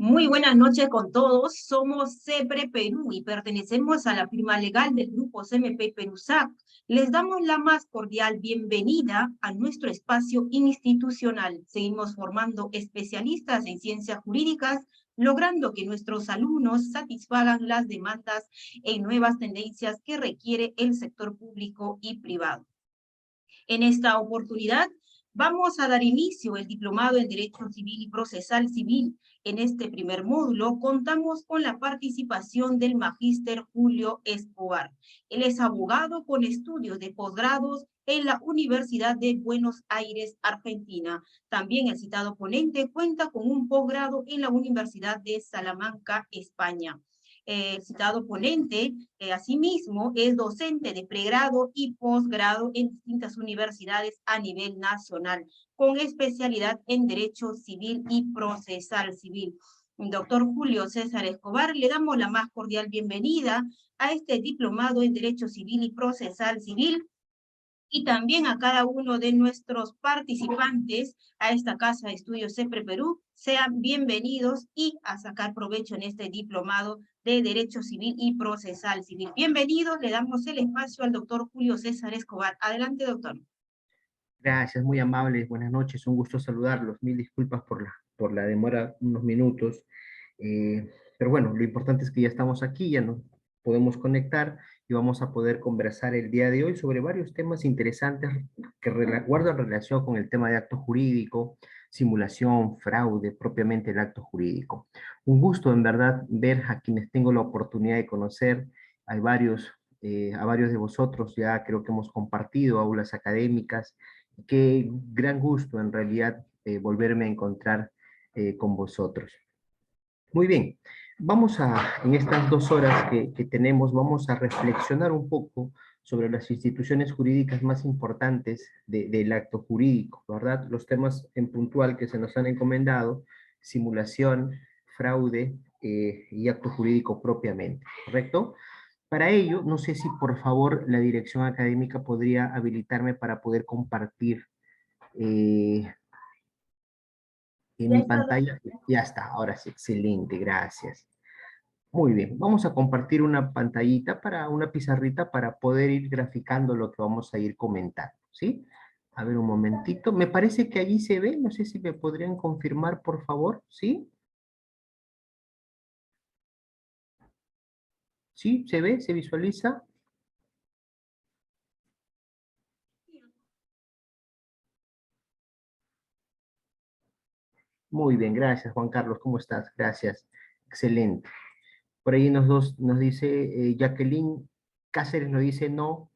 Muy buenas noches con todos. Somos CEPRE Perú y pertenecemos a la firma legal del grupo CMP Perusac. Les damos la más cordial bienvenida a nuestro espacio institucional. Seguimos formando especialistas en ciencias jurídicas, logrando que nuestros alumnos satisfagan las demandas en nuevas tendencias que requiere el sector público y privado. En esta oportunidad vamos a dar inicio al diplomado en Derecho Civil y Procesal Civil. En este primer módulo contamos con la participación del magíster Julio Escobar. Él es abogado con estudios de posgrados en la Universidad de Buenos Aires, Argentina. También el citado ponente cuenta con un posgrado en la Universidad de Salamanca, España. El citado ponente, asimismo, es docente de pregrado y posgrado en distintas universidades a nivel nacional, con especialidad en Derecho Civil y Procesal Civil. Doctor Julio César Escobar, le damos la más cordial bienvenida a este diplomado en Derecho Civil y Procesal Civil, y también a cada uno de nuestros participantes a esta Casa de Estudios CEPRE Perú. Sean bienvenidos y a sacar provecho en este diplomado de Derecho Civil y Procesal Civil. Bienvenidos, le damos el espacio al doctor Julio César Escobar. Adelante, doctor. Gracias, muy amables, buenas noches, un gusto saludarlos. Mil disculpas por la demora, unos minutos. Pero bueno, lo importante es que ya estamos aquí, ya nos podemos conectar y vamos a poder conversar el día de hoy sobre varios temas interesantes que guardan relación con el tema de acto jurídico, simulación, fraude, propiamente el acto jurídico. Un gusto, en verdad, ver a quienes tengo la oportunidad de conocer. Hay a varios de vosotros ya creo que hemos compartido aulas académicas. Qué gran gusto en realidad volverme a encontrar con vosotros. Muy bien, en estas 2 horas que tenemos, vamos a reflexionar un poco sobre las instituciones jurídicas más importantes del acto jurídico, ¿verdad? Los temas en puntual que se nos han encomendado: simulación, fraude y acto jurídico propiamente, ¿correcto? Para ello, no sé si por favor la dirección académica podría habilitarme para poder compartir eh, en Ya mi está, pantalla. Ya está, ahora sí, excelente, gracias. Muy bien, vamos a compartir una pantallita una pizarrita para poder ir graficando lo que vamos a ir comentando, ¿sí? A ver un momentito, me parece que allí se ve, no sé si me podrían confirmar por favor, ¿sí? ¿Sí? ¿Se ve? ¿Se visualiza? Muy bien, gracias Juan Carlos, ¿cómo estás? Gracias, excelente. Por ahí nos dice Jacqueline Cáceres, nos dice no,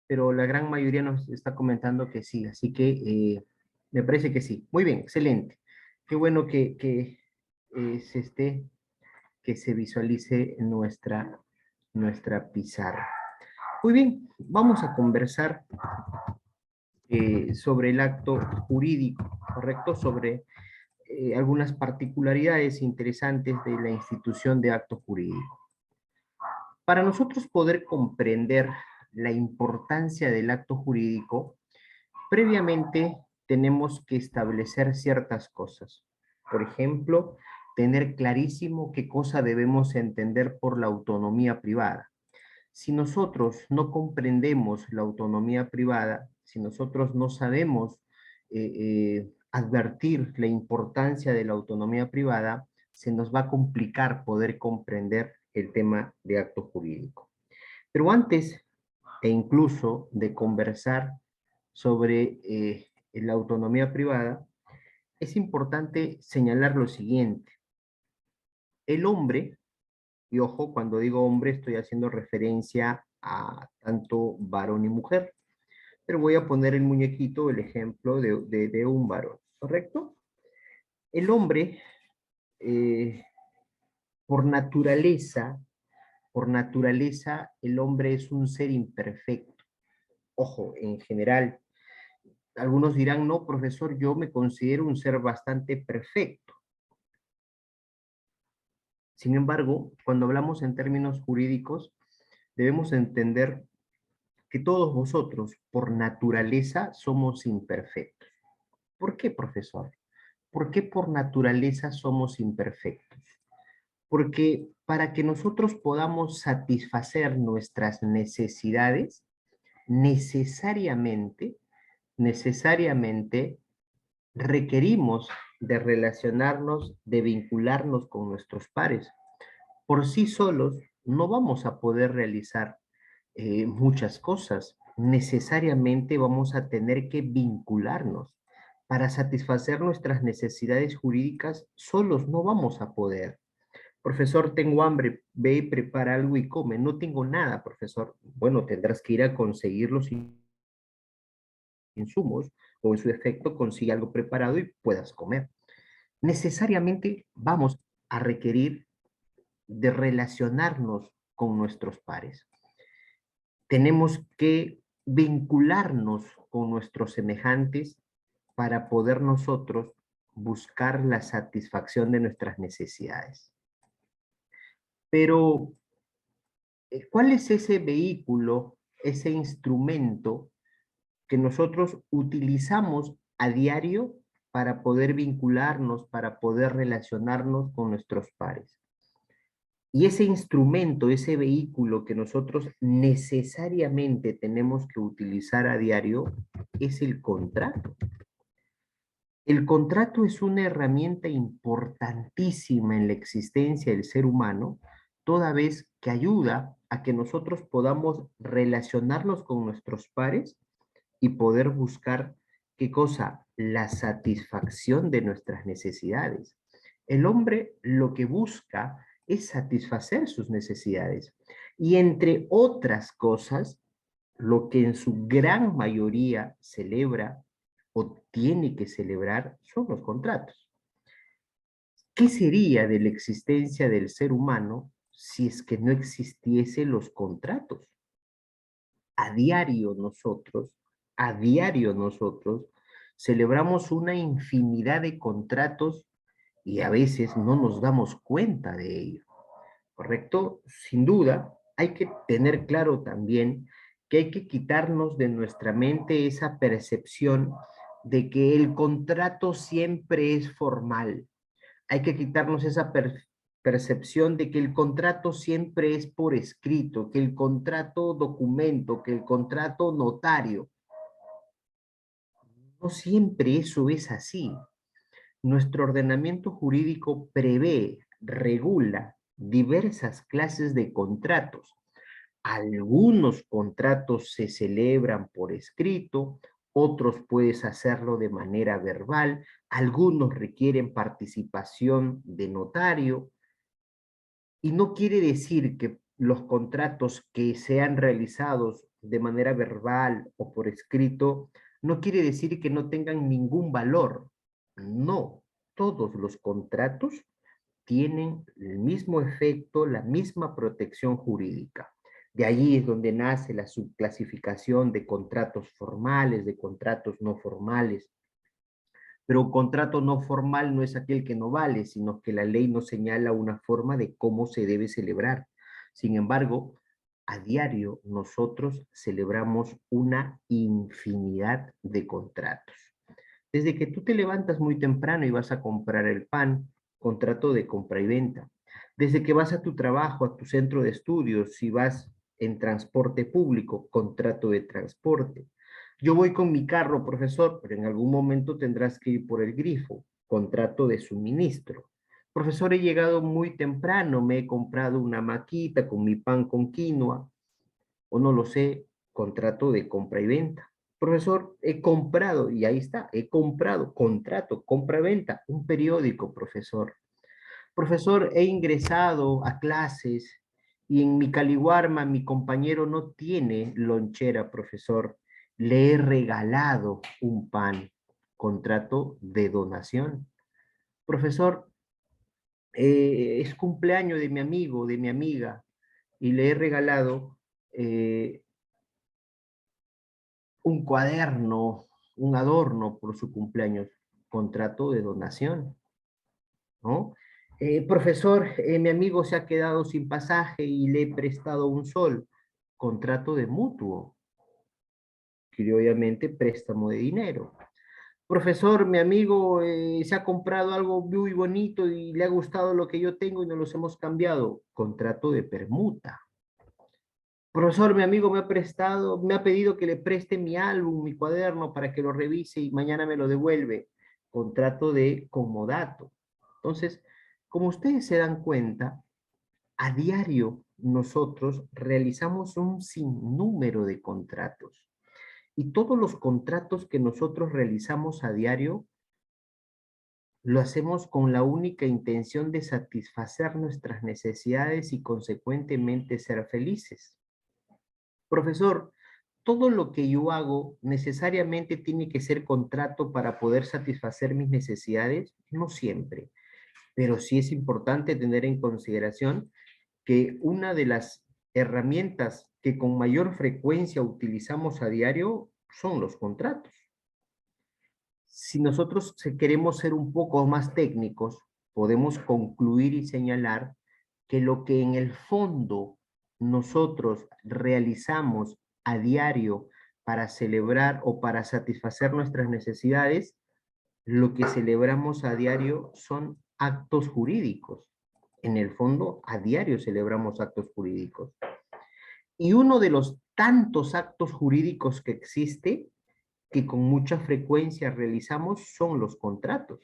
pero la gran mayoría nos está comentando que sí, así que me parece que sí. Muy bien, excelente. Qué bueno que se visualice nuestra pizarra. Muy bien, vamos a conversar sobre el acto jurídico, ¿correcto? Sobre algunas particularidades interesantes de la institución de acto jurídico. Para nosotros poder comprender la importancia del acto jurídico, previamente tenemos que establecer ciertas cosas. Por ejemplo, tener clarísimo qué cosa debemos entender por la autonomía privada. Si nosotros no comprendemos la autonomía privada, si nosotros no sabemos advertir la importancia de la autonomía privada, se nos va a complicar poder comprender el tema de acto jurídico. Pero antes e incluso de conversar sobre la autonomía privada, es importante señalar lo siguiente. El hombre, y ojo, cuando digo hombre estoy haciendo referencia a tanto varón y mujer, pero voy a poner el muñequito, el ejemplo de un varón, ¿correcto? El hombre, eh, por naturaleza, el hombre es un ser imperfecto. Ojo, en general, algunos dirán, no, profesor, yo me considero un ser bastante perfecto. Sin embargo, cuando hablamos en términos jurídicos, debemos entender que todos vosotros, por naturaleza, somos imperfectos. ¿Por qué, profesor? ¿por qué por naturaleza somos imperfectos? Porque para que nosotros podamos satisfacer nuestras necesidades, necesariamente, necesariamente requerimos de relacionarnos, de vincularnos con nuestros pares. Por sí solos no vamos a poder realizar muchas cosas. Necesariamente vamos a tener que vincularnos. Para satisfacer nuestras necesidades jurídicas, solos no vamos a poder. Profesor, tengo hambre, ve y prepara algo y come. No tengo nada, profesor. Bueno, tendrás que ir a conseguir los insumos o en su efecto consigue algo preparado y puedas comer. Necesariamente vamos a requerir de relacionarnos con nuestros pares. Tenemos que vincularnos con nuestros semejantes para poder nosotros buscar la satisfacción de nuestras necesidades. Pero, ¿cuál es ese vehículo, ese instrumento que nosotros utilizamos a diario para poder vincularnos, para poder relacionarnos con nuestros pares? Y ese instrumento, ese vehículo que nosotros necesariamente tenemos que utilizar a diario es el contrato. El contrato es una herramienta importantísima en la existencia del ser humano, toda vez que ayuda a que nosotros podamos relacionarnos con nuestros pares y poder buscar, ¿qué cosa? La satisfacción de nuestras necesidades. El hombre lo que busca es satisfacer sus necesidades. Y entre otras cosas, lo que en su gran mayoría celebra o tiene que celebrar son los contratos. ¿Qué sería de la existencia del ser humano si es que no existiesen los contratos? A diario nosotros, a diario nosotros, celebramos una infinidad de contratos y a veces no nos damos cuenta de ello, ¿correcto? Sin duda, hay que tener claro también que hay que quitarnos de nuestra mente esa percepción de que el contrato siempre es formal. Hay que quitarnos esa percepción de que el contrato siempre es por escrito, que el contrato documento, que el contrato notario. No siempre eso es así. Nuestro ordenamiento jurídico prevé, regula diversas clases de contratos. Algunos contratos se celebran por escrito, otros puedes hacerlo de manera verbal, algunos requieren participación de notario, y no quiere decir que los contratos que sean realizados de manera verbal o por escrito, no quiere decir que no tengan ningún valor. No, todos los contratos tienen el mismo efecto, la misma protección jurídica. De allí es donde nace la subclasificación de contratos formales, de contratos no formales. Pero un contrato no formal no es aquel que no vale, sino que la ley nos señala una forma de cómo se debe celebrar. Sin embargo, a diario nosotros celebramos una infinidad de contratos. Desde que tú te levantas muy temprano y vas a comprar el pan, contrato de compra y venta. Desde que vas a tu trabajo, a tu centro de estudios, si vas en transporte público, contrato de transporte. Yo voy con mi carro, profesor, pero en algún momento tendrás que ir por el grifo, contrato de suministro. Profesor, he llegado muy temprano, me he comprado una maquita con mi pan con quinoa, o no lo sé, contrato de compra y venta. Profesor, he comprado, y ahí está, he comprado, contrato, compra-venta, un periódico, profesor. Profesor, he ingresado a clases y en mi caliwarma mi compañero no tiene lonchera, profesor. Le he regalado un pan, contrato de donación. Profesor, es cumpleaños de mi amigo, de mi amiga, y le he regalado un cuaderno, un adorno por su cumpleaños, contrato de donación, ¿no? Profesor, mi amigo se ha quedado sin pasaje y le he prestado un sol, contrato de mutuo, que obviamente préstamo de dinero. Profesor, mi amigo se ha comprado algo muy bonito y le ha gustado lo que yo tengo y nos los hemos cambiado. Contrato de permuta. Profesor, mi amigo me ha pedido que le preste mi álbum, mi cuaderno para que lo revise y mañana me lo devuelve. Contrato de comodato. Entonces, como ustedes se dan cuenta, a diario nosotros realizamos un sinnúmero de contratos. Y todos los contratos que nosotros realizamos a diario lo hacemos con la única intención de satisfacer nuestras necesidades y consecuentemente ser felices. Profesor, todo lo que yo hago necesariamente tiene que ser contrato para poder satisfacer mis necesidades. No siempre, pero sí es importante tener en consideración que una de las herramientas que con mayor frecuencia utilizamos a diario son los contratos. Si nosotros queremos ser un poco más técnicos, podemos concluir y señalar que lo que en el fondo nosotros realizamos a diario para celebrar o para satisfacer nuestras necesidades, lo que celebramos a diario son actos jurídicos. En el fondo, a diario celebramos actos jurídicos. Y uno de los tantos actos jurídicos que existe, que con mucha frecuencia realizamos, son los contratos.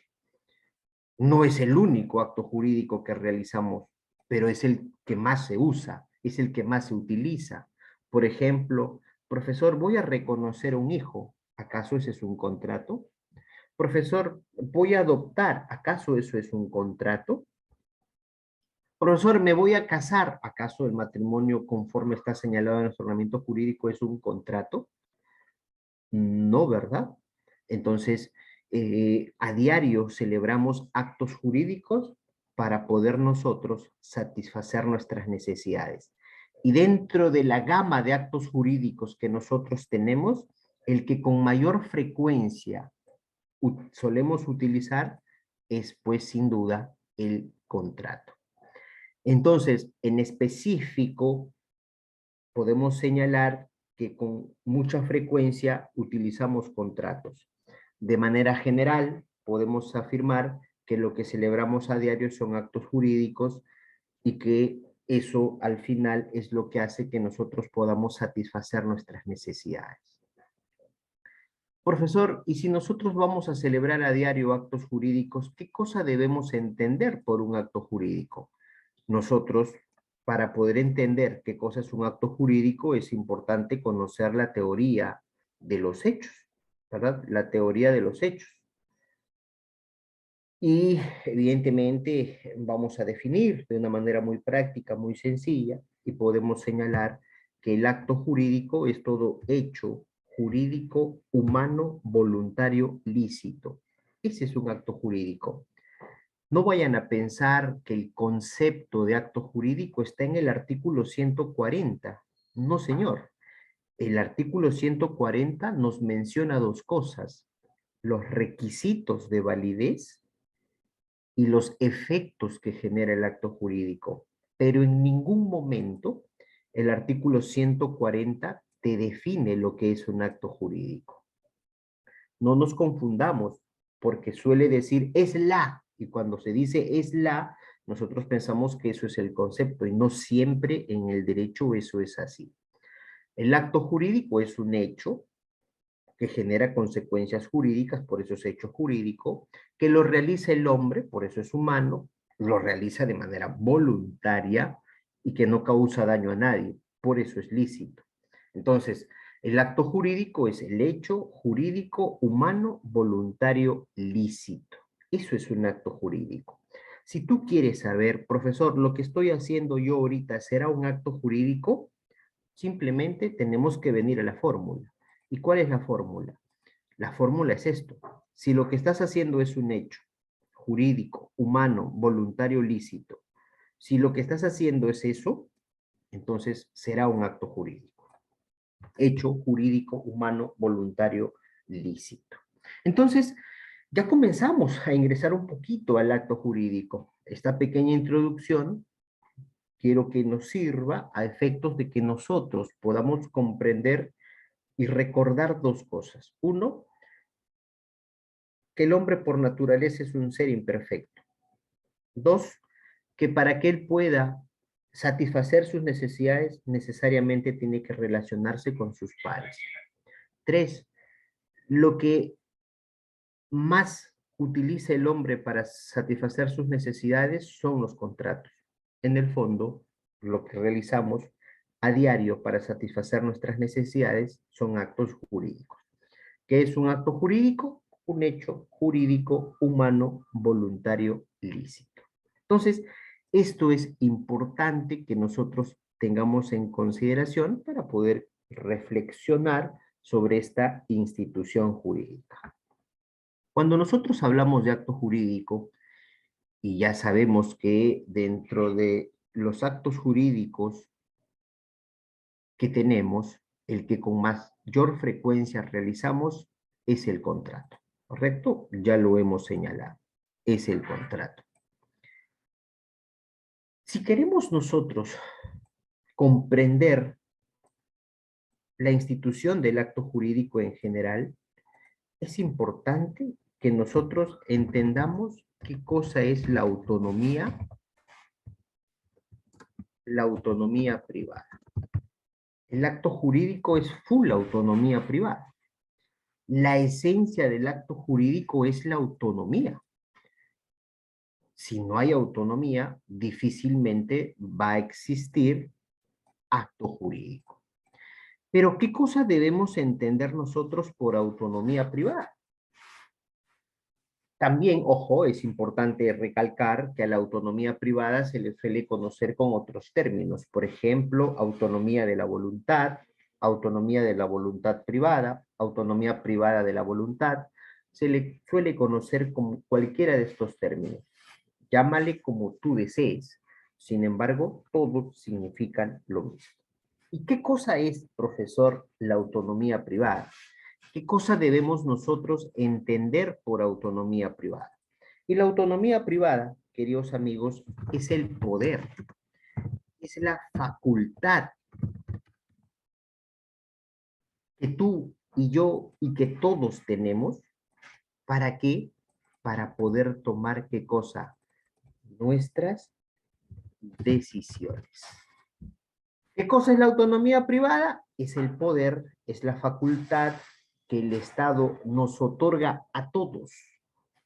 No es el único acto jurídico que realizamos, pero es el que más se usa, es el que más se utiliza. Por ejemplo, profesor, voy a reconocer a un hijo. ¿Acaso ese es un contrato? Profesor, voy a adoptar. ¿Acaso eso es un contrato? Profesor, me voy a casar. ¿Acaso el matrimonio, conforme está señalado en el ordenamiento jurídico, es un contrato? No, ¿verdad? Entonces, a diario celebramos actos jurídicos para poder nosotros satisfacer nuestras necesidades. Y dentro de la gama de actos jurídicos que nosotros tenemos, el que con mayor frecuencia solemos utilizar es, pues, sin duda, el contrato. Entonces, en específico, podemos señalar que con mucha frecuencia utilizamos contratos. De manera general, podemos afirmar que lo que celebramos a diario son actos jurídicos y que eso al final es lo que hace que nosotros podamos satisfacer nuestras necesidades. Profesor, y si nosotros vamos a celebrar a diario actos jurídicos, ¿qué cosa debemos entender por un acto jurídico? Nosotros, para poder entender qué cosa es un acto jurídico, es importante conocer la teoría de los hechos, ¿verdad? La teoría de los hechos. Y evidentemente vamos a definir de una manera muy práctica, muy sencilla, y podemos señalar que el acto jurídico es todo hecho jurídico, humano, voluntario, lícito. Ese es un acto jurídico. No vayan a pensar que el concepto de acto jurídico está en el artículo 140. No, señor. El artículo 140 nos menciona dos cosas: los requisitos de validez y los efectos que genera el acto jurídico. Pero en ningún momento el artículo 140 te define lo que es un acto jurídico. No nos confundamos, porque suele decir es la, y cuando se dice es la, nosotros pensamos que eso es el concepto, y no siempre en el derecho eso es así. El acto jurídico es un hecho que genera consecuencias jurídicas, por eso es hecho jurídico, que lo realiza el hombre, por eso es humano, lo realiza de manera voluntaria y que no causa daño a nadie, por eso es lícito. Entonces, el acto jurídico es el hecho jurídico humano voluntario lícito. Eso es un acto jurídico. Si tú quieres saber, profesor, lo que estoy haciendo yo ahorita será un acto jurídico, simplemente tenemos que venir a la fórmula. ¿Y cuál es la fórmula? La fórmula es esto: si lo que estás haciendo es un hecho jurídico, humano, voluntario, lícito, si lo que estás haciendo es eso, entonces será un acto jurídico. Hecho jurídico, humano, voluntario, lícito. Entonces, ya comenzamos a ingresar un poquito al acto jurídico. Esta pequeña introducción quiero que nos sirva a efectos de que nosotros podamos comprender y recordar dos cosas. Uno, que el hombre por naturaleza es un ser imperfecto. 2, que para que él pueda satisfacer sus necesidades, necesariamente tiene que relacionarse con sus pares. 3, lo que más utiliza el hombre para satisfacer sus necesidades son los contratos. En el fondo, lo que realizamos a diario para satisfacer nuestras necesidades son actos jurídicos. ¿Qué es un acto jurídico? Un hecho jurídico humano voluntario lícito. Entonces, esto es importante que nosotros tengamos en consideración para poder reflexionar sobre esta institución jurídica. Cuando nosotros hablamos de acto jurídico, y ya sabemos que dentro de los actos jurídicos que tenemos, el que con mayor frecuencia realizamos es el contrato, ¿correcto? Ya lo hemos señalado, es el contrato. Si queremos nosotros comprender la institución del acto jurídico en general, es importante que nosotros entendamos qué cosa es la autonomía privada. El acto jurídico es full autonomía privada. La esencia del acto jurídico es la autonomía. Si no hay autonomía, difícilmente va a existir acto jurídico. Pero, ¿qué cosa debemos entender nosotros por autonomía privada? También, ojo, es importante recalcar que a la autonomía privada se le suele conocer con otros términos. Por ejemplo, autonomía de la voluntad privada, autonomía privada de la voluntad. Se le suele conocer como cualquiera de estos términos. Llámale como tú desees. Sin embargo, todos significan lo mismo. ¿Y qué cosa es, profesor, la autonomía privada? ¿Qué cosa debemos nosotros entender por autonomía privada? Y la autonomía privada, queridos amigos, es el poder, es la facultad que tú y yo y que todos tenemos. ¿Para qué? Para poder tomar qué cosa? Nuestras decisiones. ¿Qué cosa es la autonomía privada? Es el poder, es la facultad que el Estado nos otorga a todos.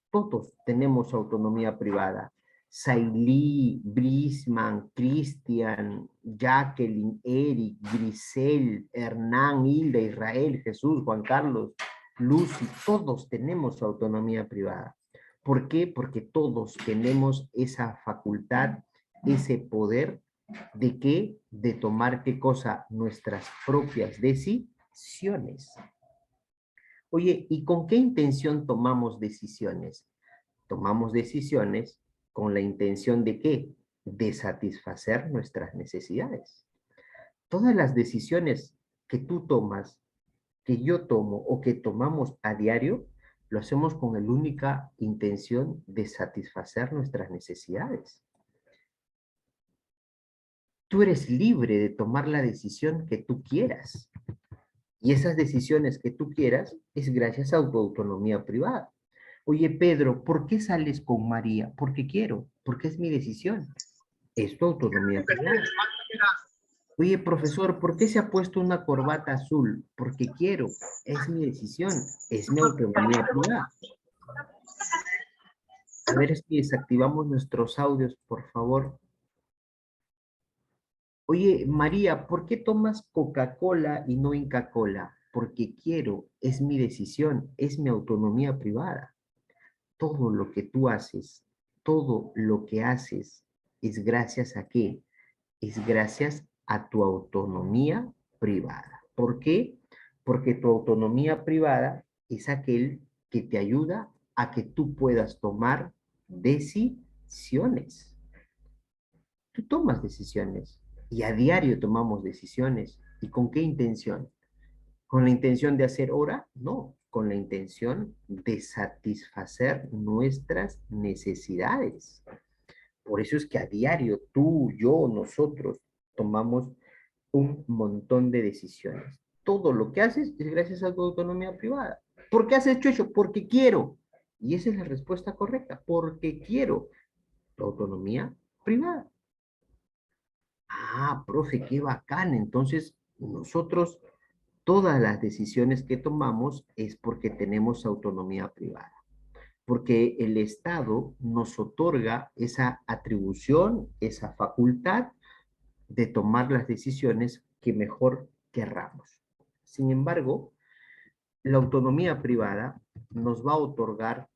Todos tenemos autonomía privada. Sailí, Brisman, Cristian, Jacqueline, Eric, Grisel, Hernán, Hilda, Israel, Jesús, Juan Carlos, Lucy, todos tenemos autonomía privada. ¿Por qué? Porque todos tenemos esa facultad, ese poder de qué, de tomar qué cosa, nuestras propias decisiones. Oye, ¿y con qué intención tomamos decisiones? Tomamos decisiones con la intención de qué? De satisfacer nuestras necesidades. Todas las decisiones que tú tomas, que yo tomo o que tomamos a diario, lo hacemos con la única intención de satisfacer nuestras necesidades. Tú eres libre de tomar la decisión que tú quieras. Y esas decisiones que tú quieras es gracias a tu autonomía privada. Oye, Pedro, ¿por qué sales con María? Porque quiero, porque es mi decisión. Es tu autonomía privada. Oye, profesor, ¿por qué se ha puesto una corbata azul? Porque quiero, es mi decisión, es mi autonomía privada. A ver si desactivamos nuestros audios, por favor. Oye, María, ¿por qué tomas Coca-Cola y no Inca-Cola? Porque quiero, es mi decisión, es mi autonomía privada. Todo lo que tú haces, todo lo que haces, es gracias a qué? Es gracias a tu autonomía privada. ¿Por qué? Porque tu autonomía privada es aquel que te ayuda a que tú puedas tomar decisiones. Tú tomas decisiones y a diario tomamos decisiones. ¿Y con qué intención? ¿Con la intención de hacer hora? No, con la intención de satisfacer nuestras necesidades. Por eso es que a diario tú, yo, nosotros tomamos un montón de decisiones. Todo lo que haces es gracias a tu autonomía privada. ¿Por qué has hecho eso? Porque quiero. Y esa es la respuesta correcta, porque quiero la autonomía privada. Ah, profe, qué bacán. Entonces, nosotros, todas las decisiones que tomamos es porque tenemos autonomía privada, porque el Estado nos otorga esa atribución, esa facultad de tomar las decisiones que mejor querramos. Sin embargo, la autonomía privada nos va a otorgar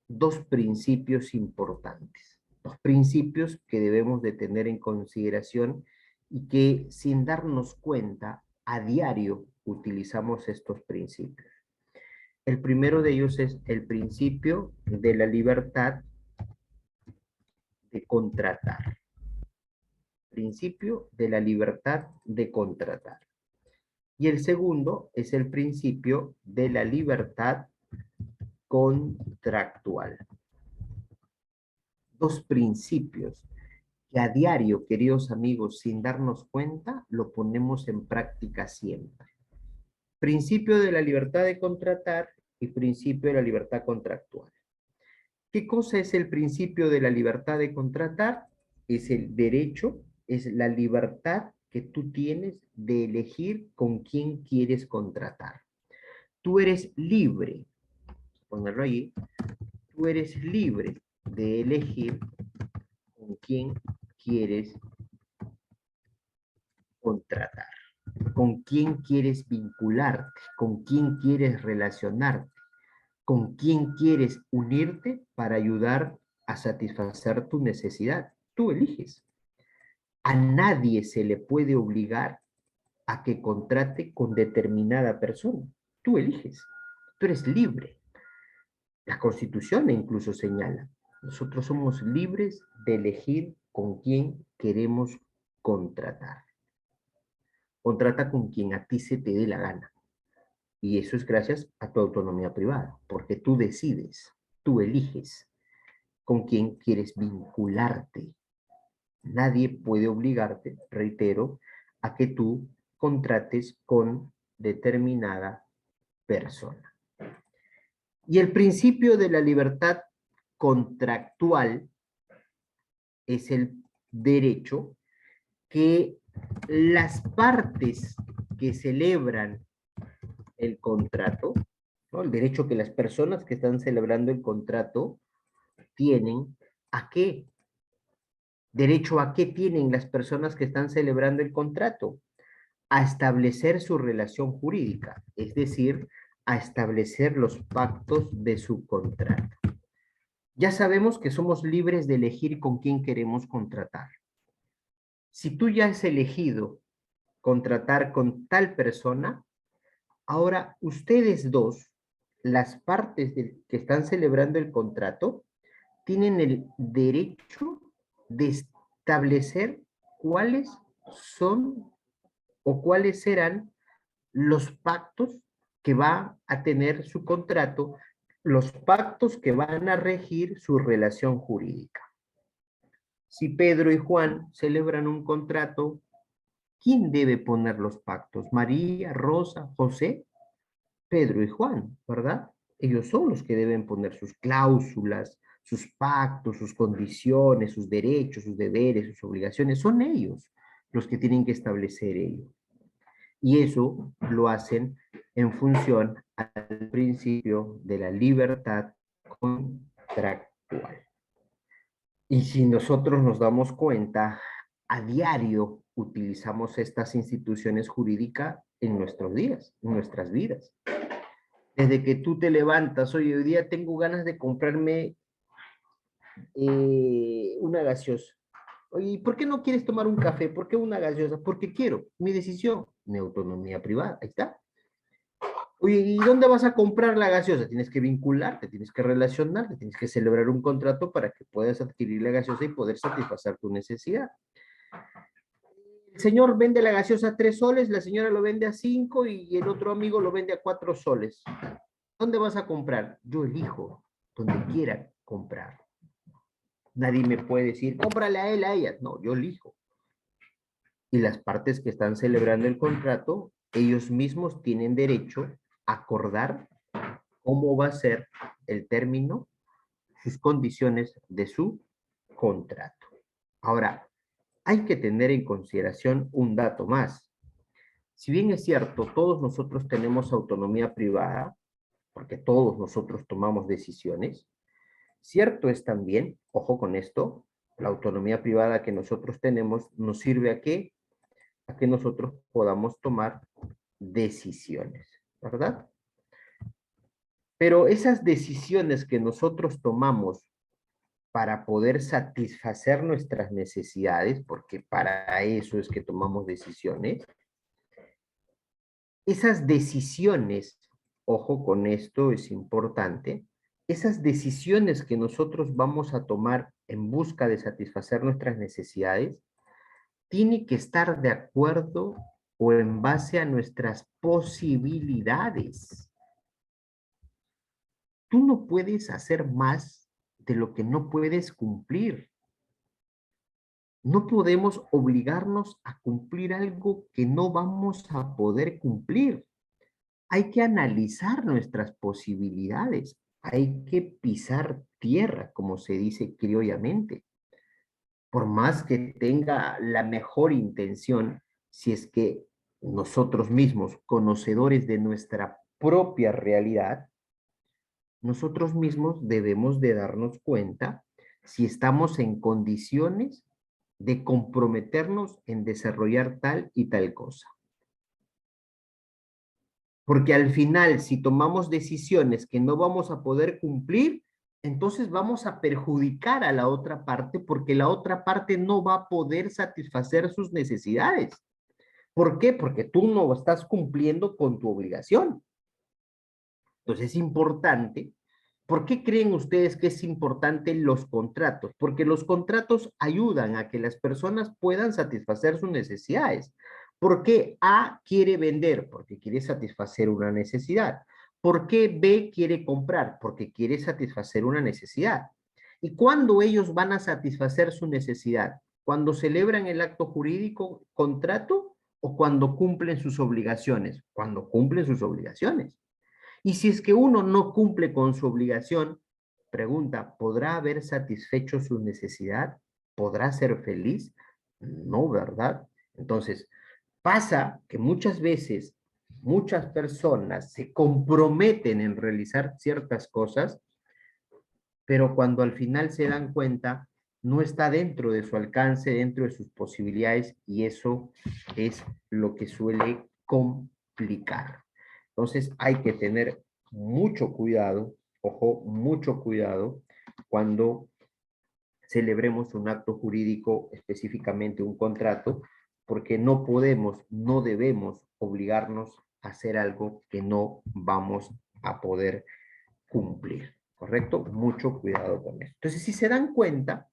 dos principios importantes, dos principios que debemos de tener en consideración y que sin darnos cuenta a diario utilizamos estos principios. El primero de ellos es el principio de la libertad de contratar. Principio de la libertad de contratar. Y el segundo es el principio de la libertad contractual. Dos principios que a diario, queridos amigos, sin darnos cuenta, lo ponemos en práctica siempre. Principio de la libertad de contratar y principio de la libertad contractual. ¿Qué cosa es el principio de la libertad de contratar? Es el derecho, es la libertad que tú tienes de elegir con quién quieres contratar. Tú eres libre, ponerlo ahí, tú eres libre de elegir con quién quieres contratar, con quién quieres vincularte, con quién quieres relacionarte, con quién quieres unirte para ayudar a satisfacer tu necesidad. Tú eliges. A nadie se le puede obligar a que contrate con determinada persona. Tú eliges. Tú eres libre. La Constitución incluso señala, nosotros somos libres de elegir con quién queremos contratar. Contrata con quien a ti se te dé la gana. Y eso es gracias a tu autonomía privada, porque tú decides, tú eliges con quién quieres vincularte. Nadie puede obligarte, reitero, a que tú contrates con determinada persona. Y el principio de la libertad contractual es el derecho que las partes que celebran el contrato, ¿no? El derecho que las personas que están celebrando el contrato tienen a qué. ¿Derecho a qué tienen las personas que están celebrando el contrato? A establecer su relación jurídica, es decir, a establecer los pactos de su contrato. Ya sabemos que somos libres de elegir con quién queremos contratar. Si tú ya has elegido contratar con tal persona, ahora ustedes dos, las partes que están celebrando el contrato, tienen el derecho de establecer cuáles son o cuáles serán los pactos que va a tener su contrato, los pactos que van a regir su relación jurídica. Si Pedro y Juan celebran un contrato, ¿quién debe poner los pactos? ¿María, Rosa, José? Pedro y Juan, ¿verdad? Ellos son los que deben poner sus cláusulas, sus pactos, sus condiciones, sus derechos, sus deberes, sus obligaciones. Son ellos los que tienen que establecer ello. Y eso lo hacen en función al principio de la libertad contractual. Y si nosotros nos damos cuenta, a diario utilizamos estas instituciones jurídicas en nuestros días, en nuestras vidas. Desde que tú te levantas, oye, hoy día tengo ganas de comprarme una gaseosa. Oye, ¿por qué no quieres tomar un café? ¿Por qué una gaseosa? Porque quiero, mi decisión, mi autonomía privada, ahí está. Oye, ¿y dónde vas a comprar la gaseosa? Tienes que vincularte, tienes que relacionarte, tienes que celebrar un contrato para que puedas adquirir la gaseosa y poder satisfacer tu necesidad. El señor vende la gaseosa a 3 soles, la señora lo vende a 5 y el otro amigo lo vende a 4 soles. ¿Dónde vas a comprar? Yo elijo donde quiera comprar. Nadie me puede decir, cómprale a él, a ella. No, yo elijo. Y las partes que están celebrando el contrato, ellos mismos tienen derecho a acordar cómo va a ser el término, sus condiciones de su contrato. Ahora, hay que tener en consideración un dato más. Si bien es cierto, todos nosotros tenemos autonomía privada, porque todos nosotros tomamos decisiones, cierto es también, ojo con esto, la autonomía privada que nosotros tenemos nos sirve a qué? A que nosotros podamos tomar decisiones, ¿verdad? Pero esas decisiones que nosotros tomamos para poder satisfacer nuestras necesidades, porque para eso es que tomamos decisiones, esas decisiones, ojo con esto, es importante, esas decisiones que nosotros vamos a tomar en busca de satisfacer nuestras necesidades, tiene que estar de acuerdo o en base a nuestras posibilidades. Tú no puedes hacer más de lo que no puedes cumplir. No podemos obligarnos a cumplir algo que no vamos a poder cumplir. Hay que analizar nuestras posibilidades. Hay que pisar tierra, como se dice criollamente. Por más que tenga la mejor intención, si es que nosotros mismos, conocedores de nuestra propia realidad, nosotros mismos debemos de darnos cuenta si estamos en condiciones de comprometernos en desarrollar tal y tal cosa. Porque al final, si tomamos decisiones que no vamos a poder cumplir, entonces vamos a perjudicar a la otra parte porque la otra parte no va a poder satisfacer sus necesidades. ¿Por qué? Porque tú no estás cumpliendo con tu obligación. Entonces es importante. ¿Por qué creen ustedes que es importante los contratos? Porque los contratos ayudan a que las personas puedan satisfacer sus necesidades. ¿Por qué A quiere vender? Porque quiere satisfacer una necesidad. ¿Por qué B quiere comprar? Porque quiere satisfacer una necesidad. ¿Y cuándo ellos van a satisfacer su necesidad? ¿Cuando celebran el acto jurídico, contrato, o cuando cumplen sus obligaciones? Cuando cumplen sus obligaciones. Y si es que uno no cumple con su obligación, pregunta, ¿podrá haber satisfecho su necesidad? ¿Podrá ser feliz? No, ¿verdad? Entonces, pasa que muchas veces muchas personas se comprometen en realizar ciertas cosas, pero cuando al final se dan cuenta, no está dentro de su alcance, dentro de sus posibilidades, y eso es lo que suele complicar. Entonces hay que tener mucho cuidado, ojo, mucho cuidado cuando celebremos un acto jurídico, específicamente un contrato, porque no podemos, no debemos obligarnos a hacer algo que no vamos a poder cumplir, ¿correcto? Mucho cuidado con esto. Entonces, si se dan cuenta,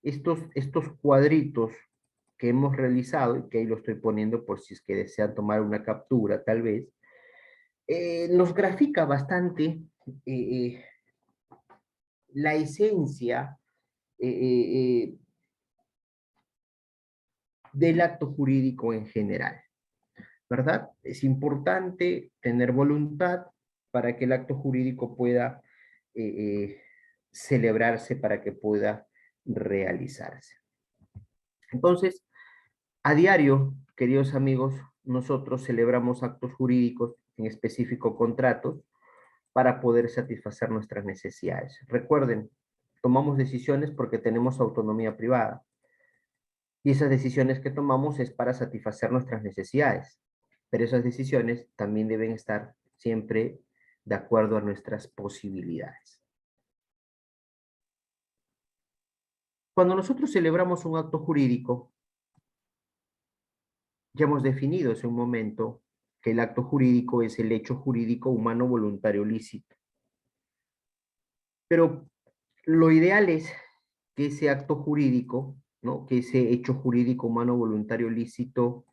estos cuadritos que hemos realizado, y que ahí lo estoy poniendo por si es que desean tomar una captura, tal vez, nos grafica bastante eh, la esencia eh, eh, del acto jurídico en general, ¿verdad? Es importante tener voluntad para que el acto jurídico pueda celebrarse, para que pueda realizarse. Entonces, a diario, queridos amigos, nosotros celebramos actos jurídicos, en específico contratos, para poder satisfacer nuestras necesidades. Recuerden, tomamos decisiones porque tenemos autonomía privada. Y esas decisiones que tomamos es para satisfacer nuestras necesidades. Pero esas decisiones también deben estar siempre de acuerdo a nuestras posibilidades. Cuando nosotros celebramos un acto jurídico, ya hemos definido hace un momento que el acto jurídico es el hecho jurídico humano voluntario lícito. Pero lo ideal es que ese acto jurídico, ¿no? Que ese hecho jurídico humano voluntario lícito,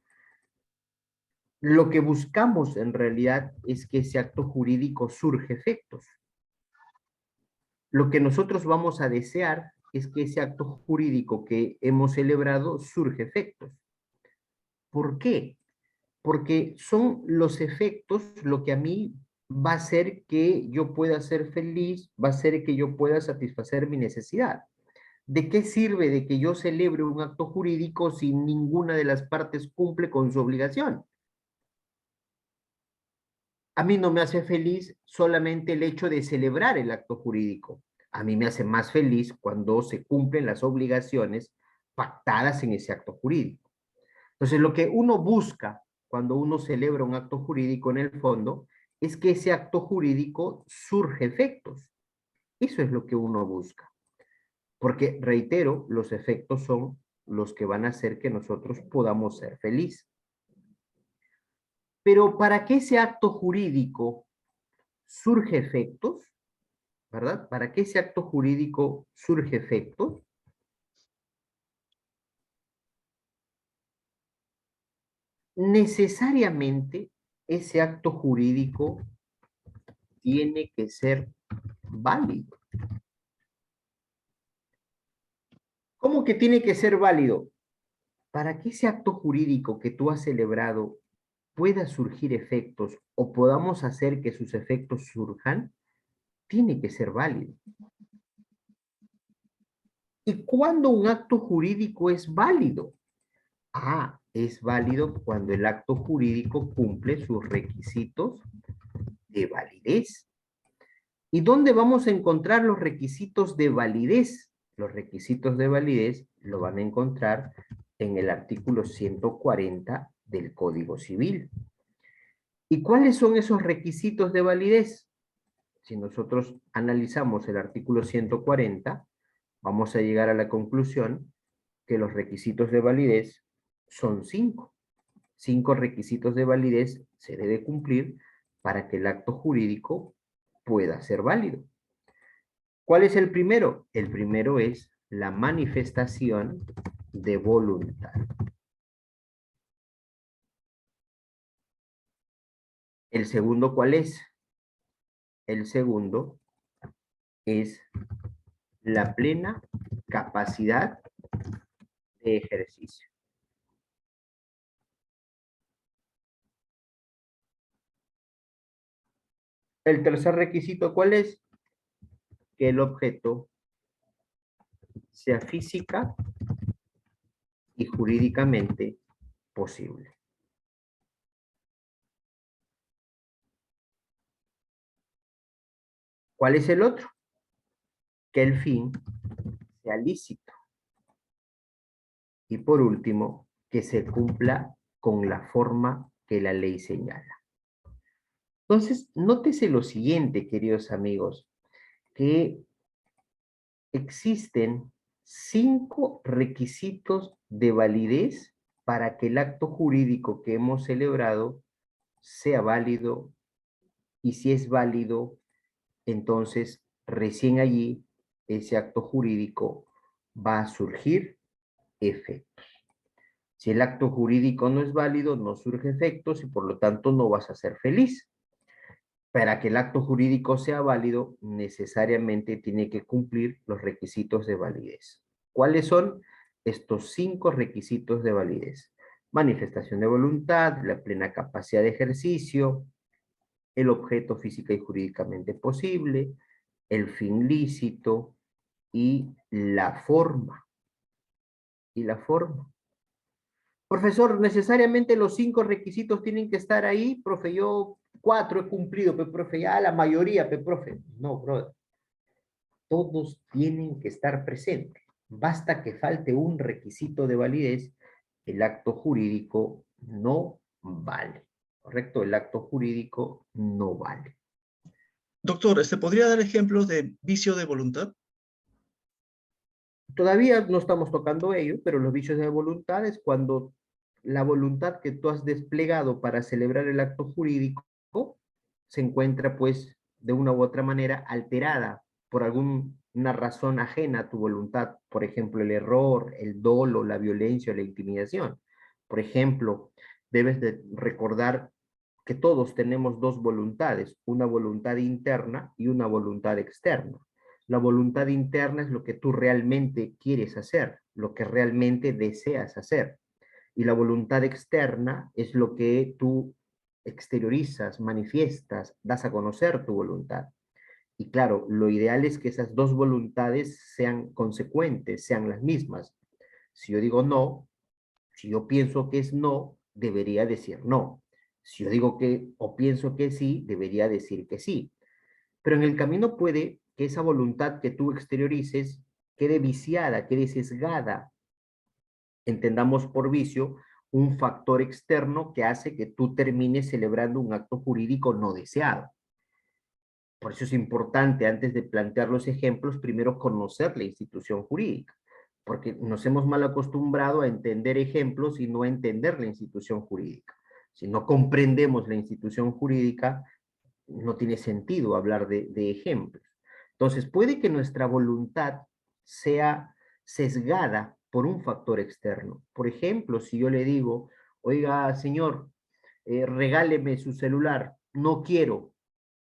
lo que buscamos en realidad es que ese acto jurídico surge efectos. Lo que nosotros vamos a desear es que ese acto jurídico que hemos celebrado surge efectos. ¿Por qué? Porque son los efectos lo que a mí va a ser que yo pueda ser feliz, va a ser que yo pueda satisfacer mi necesidad. ¿De qué sirve de que yo celebre un acto jurídico si ninguna de las partes cumple con su obligación? A mí no me hace feliz solamente el hecho de celebrar el acto jurídico. A mí me hace más feliz cuando se cumplen las obligaciones pactadas en ese acto jurídico. Entonces, lo que uno busca cuando uno celebra un acto jurídico en el fondo es que ese acto jurídico surge efectos. Eso es lo que uno busca. Porque, reitero, los efectos son los que van a hacer que nosotros podamos ser felices. Pero para que ese acto jurídico surge efectos, ¿verdad? Para que ese acto jurídico surge efectos, necesariamente ese acto jurídico tiene que ser válido. ¿Cómo que tiene que ser válido? Para que ese acto jurídico que tú has celebrado pueda surgir efectos o podamos hacer que sus efectos surjan, tiene que ser válido. ¿Y cuándo un acto jurídico es válido? Ah, es válido cuando el acto jurídico cumple sus requisitos de validez. ¿Y dónde vamos a encontrar los requisitos de validez? Los requisitos de validez lo van a encontrar en el artículo 140 del Código Civil. ¿Y cuáles son esos requisitos de validez? Si nosotros analizamos el artículo 140, vamos a llegar a la conclusión que los requisitos de validez son 5. 5 requisitos de validez se debe cumplir para que el acto jurídico pueda ser válido. ¿Cuál es el primero? El primero es la manifestación de voluntad. ¿El segundo cuál es? El segundo es la plena capacidad de ejercicio. El tercer requisito ¿cuál es? Que el objeto sea física y jurídicamente posible. ¿Cuál es el otro? Que el fin sea lícito. Y por último, que se cumpla con la forma que la ley señala. Entonces, nótese lo siguiente, queridos amigos, que existen 5 requisitos de validez para que el acto jurídico que hemos celebrado sea válido, y si es válido, entonces recién allí ese acto jurídico va a surgir efectos. Si el acto jurídico no es válido, no surge efectos y por lo tanto no vas a ser feliz. Para que el acto jurídico sea válido, necesariamente tiene que cumplir los requisitos de validez. ¿Cuáles son estos 5 requisitos de validez? Manifestación de voluntad, la plena capacidad de ejercicio, el objeto física y jurídicamente posible, el fin lícito y la forma. Y la forma. Profesor, ¿necesariamente los 5 requisitos tienen que estar ahí? Profe, yo 4 he cumplido, pero profe, ya la mayoría, pero profe. No, brother. Todos tienen que estar presentes. Basta que falte un requisito de validez, el acto jurídico no vale. ¿Correcto? El acto jurídico no vale. Doctor, ¿podría dar ejemplos de vicio de voluntad? Todavía no estamos tocando ello, pero los vicios de voluntad es cuando la voluntad que tú has desplegado para celebrar el acto jurídico se encuentra, pues, de una u otra manera alterada por alguna razón ajena a tu voluntad. Por ejemplo, el error, el dolo, la violencia o la intimidación. Por ejemplo, debes de recordar que todos tenemos 2 voluntades, una voluntad interna y una voluntad externa. La voluntad interna es lo que tú realmente quieres hacer, lo que realmente deseas hacer. Y la voluntad externa es lo que tú exteriorizas, manifiestas, das a conocer tu voluntad. Y claro, lo ideal es que esas dos voluntades sean consecuentes, sean las mismas. Si yo digo no, si yo pienso que es no, debería decir no. Si yo digo que o pienso que sí, debería decir que sí. Pero en el camino puede que esa voluntad que tú exteriorices quede viciada, quede sesgada. Entendamos por vicio un factor externo que hace que tú termines celebrando un acto jurídico no deseado. Por eso es importante, antes de plantear los ejemplos, primero conocer la institución jurídica, porque nos hemos mal acostumbrado a entender ejemplos y no a entender la institución jurídica. Si no comprendemos la institución jurídica, no tiene sentido hablar de ejemplos. Entonces, puede que nuestra voluntad sea sesgada por un factor externo. Por ejemplo, si yo le digo, oiga, señor, regáleme su celular, no quiero.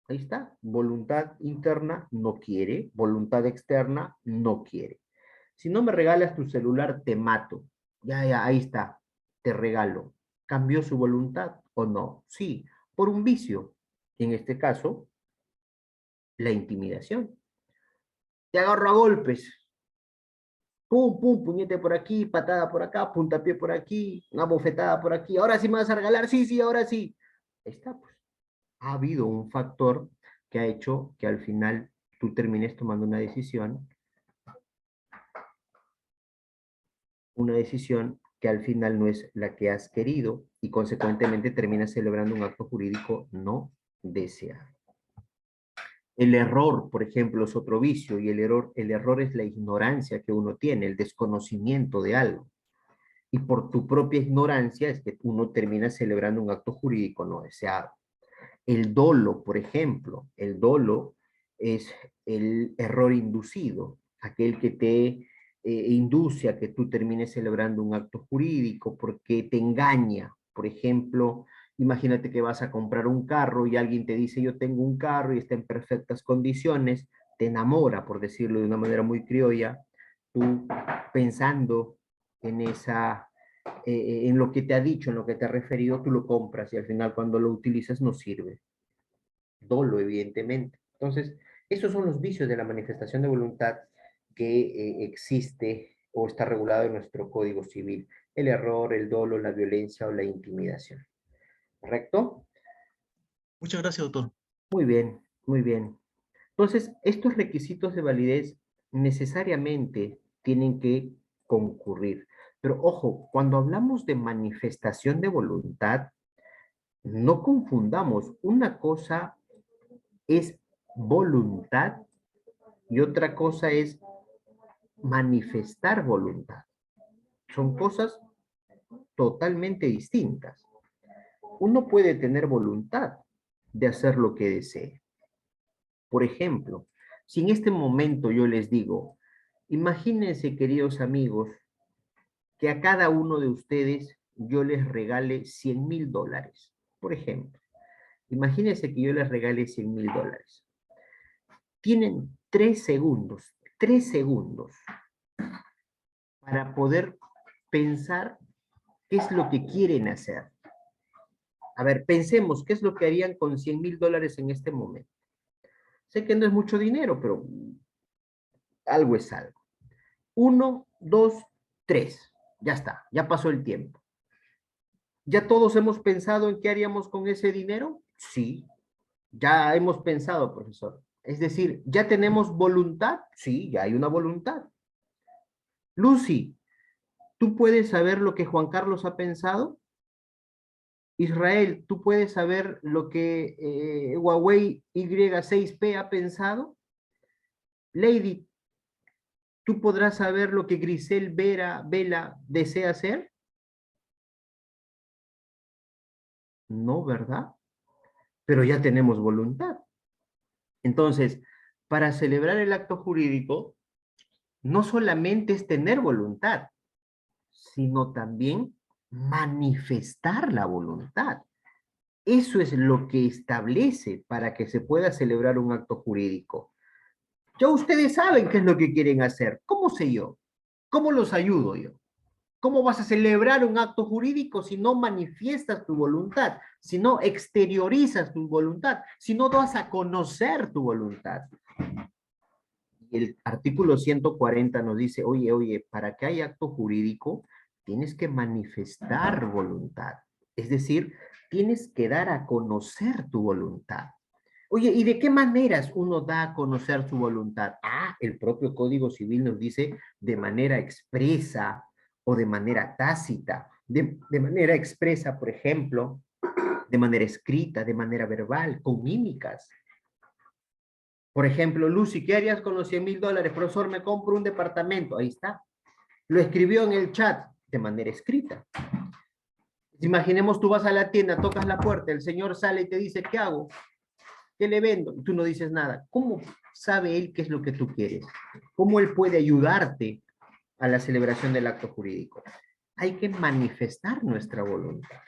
Ahí está, voluntad interna no quiere, voluntad externa no quiere. Si no me regalas tu celular, te mato. Ya, ahí está, te regalo. ¿Cambió su voluntad o no? Sí, por un vicio. En este caso, la intimidación. Te agarro a golpes. Pum, pum, puñete por aquí, patada por acá, puntapié por aquí, una bofetada por aquí. Ahora sí me vas a regalar, sí, sí, ahora sí. Ahí está, pues. Ha habido un factor que ha hecho que al final tú termines tomando una decisión que al final no es la que has querido y consecuentemente terminas celebrando un acto jurídico no deseado. El error, por ejemplo, es otro vicio y el error es la ignorancia que uno tiene, el desconocimiento de algo. Y por tu propia ignorancia es que uno termina celebrando un acto jurídico no deseado. El dolo, por ejemplo, el dolo es el error inducido, aquel que te induce a que tú termines celebrando un acto jurídico porque te engaña. Por ejemplo, imagínate que vas a comprar un carro y alguien te dice yo tengo un carro y está en perfectas condiciones, te enamora, por decirlo de una manera muy criolla, tú pensando en en lo que te ha dicho, en lo que te ha referido, tú lo compras y al final cuando lo utilizas no sirve. Dolo, evidentemente. Entonces, esos son los vicios de la manifestación de voluntad que existe o está regulado en nuestro Código Civil. El error, el dolo, la violencia o la intimidación. ¿Correcto? Muchas gracias, doctor. Muy bien, muy bien. Entonces, estos requisitos de validez necesariamente tienen que concurrir. Pero ojo, cuando hablamos de manifestación de voluntad, no confundamos. Una cosa es voluntad y otra cosa es manifestar voluntad. Son cosas totalmente distintas. Uno puede tener voluntad de hacer lo que desee. Por ejemplo, si en este momento yo les digo, imagínense, queridos amigos, que a cada uno de ustedes yo les regale $100,000. Por ejemplo, imagínense que yo les regale $100,000. Tienen 3 segundos para poder pensar qué es lo que quieren hacer. A ver, pensemos, ¿qué es lo que harían con $100,000 en este momento? Sé que no es mucho dinero, pero algo es algo. 1, 2, 3. Ya está, ya pasó el tiempo. ¿Ya todos hemos pensado en qué haríamos con ese dinero? Sí, ya hemos pensado, profesor. Es decir, ¿ya tenemos voluntad? Sí, ya hay una voluntad. Lucy, ¿tú puedes saber lo que Juan Carlos ha pensado? Israel, ¿tú puedes saber lo que Huawei Y6P ha pensado? Lady, ¿tú podrás saber lo que Grisel Vela desea hacer? No, ¿verdad? Pero ya tenemos voluntad. Entonces, para celebrar el acto jurídico, no solamente es tener voluntad, sino también manifestar la voluntad. Eso es lo que establece para que se pueda celebrar un acto jurídico. Ya ustedes saben qué es lo que quieren hacer. ¿Cómo sé yo? ¿Cómo los ayudo yo? ¿Cómo vas a celebrar un acto jurídico si no manifiestas tu voluntad, si no exteriorizas tu voluntad, si no das a conocer tu voluntad? Y el artículo 140 nos dice, oye, para que haya acto jurídico, tienes que manifestar voluntad. Es decir, tienes que dar a conocer tu voluntad. Oye, ¿y de qué maneras uno da a conocer su voluntad? El propio Código Civil nos dice de manera expresa o de manera tácita. De manera expresa, por ejemplo, de manera escrita, de manera verbal, con mímicas. Por ejemplo, Lucy, ¿qué harías con los $100,000? Profesor, me compro un departamento. Ahí está. Lo escribió en el chat de manera escrita. Imaginemos, tú vas a la tienda, tocas la puerta, el señor sale y te dice, ¿qué hago? ¿Qué le vendo? Y tú no dices nada. ¿Cómo sabe él qué es lo que tú quieres? ¿Cómo él puede ayudarte a la celebración del acto jurídico? Hay que manifestar nuestra voluntad.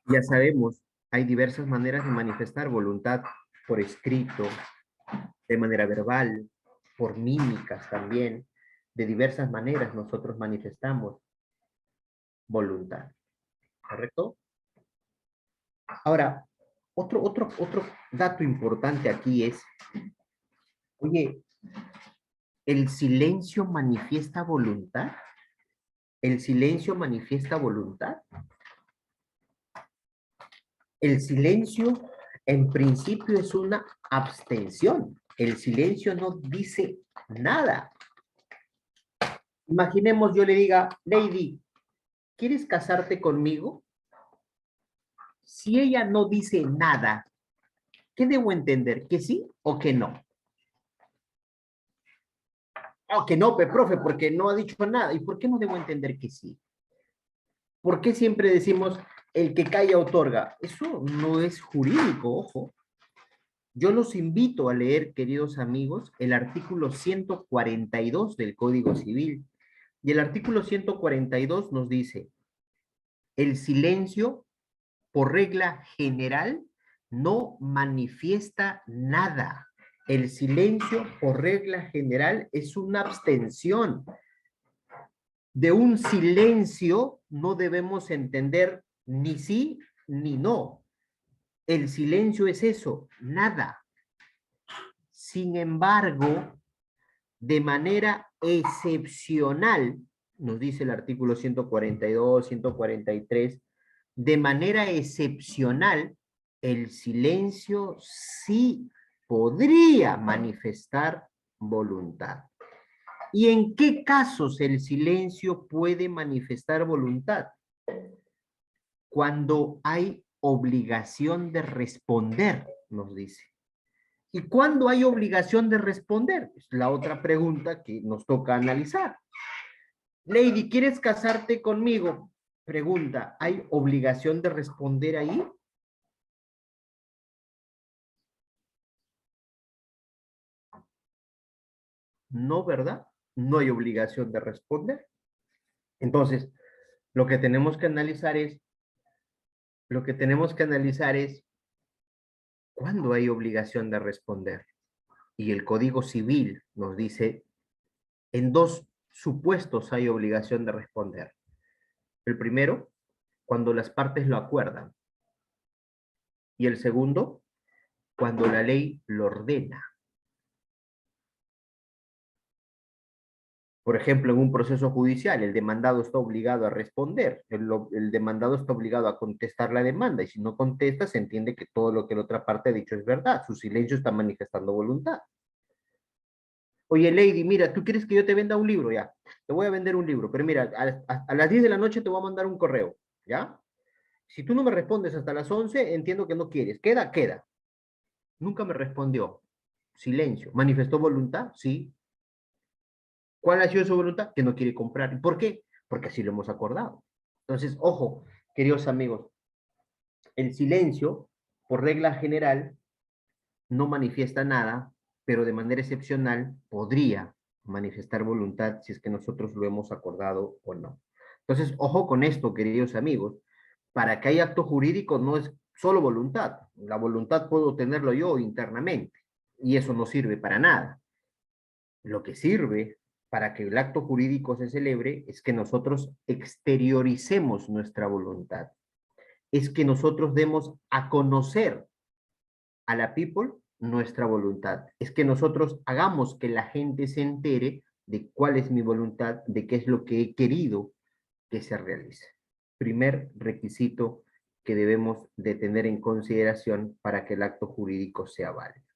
Ya sabemos, hay diversas maneras de manifestar voluntad: por escrito, de manera verbal, por mímicas también. De diversas maneras nosotros manifestamos voluntad. ¿Correcto? Ahora, otro dato importante aquí es, oye, ¿el silencio manifiesta voluntad? ¿El silencio manifiesta voluntad? El silencio, en principio, es una abstención. El silencio no dice nada. Imaginemos yo le diga, Lady, ¿quieres casarte conmigo? Si ella no dice nada, ¿qué debo entender? ¿Que sí o que no? O que no, profe, porque no ha dicho nada. ¿Y por qué no debo entender que sí? ¿Por qué siempre decimos el que calla otorga? Eso no es jurídico, ojo. Yo los invito a leer, queridos amigos, el artículo 142 del Código Civil. Y el artículo 142 nos dice, el silencio, por regla general, no manifiesta nada. El silencio, por regla general, es una abstención. De un silencio no debemos entender ni sí ni no. El silencio es eso, nada. Sin embargo, de manera excepcional, nos dice el artículo 142, 143, de manera excepcional, el silencio sí podría manifestar voluntad. ¿Y en qué casos el silencio puede manifestar voluntad? Cuando hay obligación de responder, nos dice. ¿Y cuándo hay obligación de responder? Es la otra pregunta que nos toca analizar. Lady, ¿quieres casarte conmigo? Pregunta, ¿hay obligación de responder ahí? No, ¿verdad? No hay obligación de responder. Entonces, lo que tenemos que analizar es ¿cuándo hay obligación de responder? Y el Código Civil nos dice, en dos supuestos hay obligación de responder. El primero, cuando las partes lo acuerdan. Y el segundo, cuando la ley lo ordena. Por ejemplo, en un proceso judicial, el demandado está obligado a responder, el demandado está obligado a contestar la demanda, y si no contesta, se entiende que todo lo que la otra parte ha dicho es verdad, su silencio está manifestando voluntad. Oye, Lady, mira, ¿tú quieres que yo te venda un libro? Ya, te voy a vender un libro, pero mira, a las 10 de la noche te voy a mandar un correo, ¿ya? Si tú no me respondes hasta las 11, entiendo que no quieres. Queda, queda. Nunca me respondió. Silencio. ¿Manifestó voluntad? Sí. ¿Cuál ha sido su voluntad? Que no quiere comprar. ¿Y por qué? Porque así lo hemos acordado. Entonces, ojo, queridos amigos, el silencio, por regla general, no manifiesta nada, pero de manera excepcional podría manifestar voluntad si es que nosotros lo hemos acordado o no. Entonces, ojo con esto, queridos amigos. Para que haya acto jurídico no es solo voluntad. La voluntad puedo tenerlo yo internamente y eso no sirve para nada. Lo que sirve para que el acto jurídico se celebre es que nosotros exterioricemos nuestra voluntad. Es que nosotros demos a conocer a la people nuestra voluntad. Es que nosotros hagamos que la gente se entere de cuál es mi voluntad, de qué es lo que he querido que se realice. Primer requisito que debemos de tener en consideración para que el acto jurídico sea válido.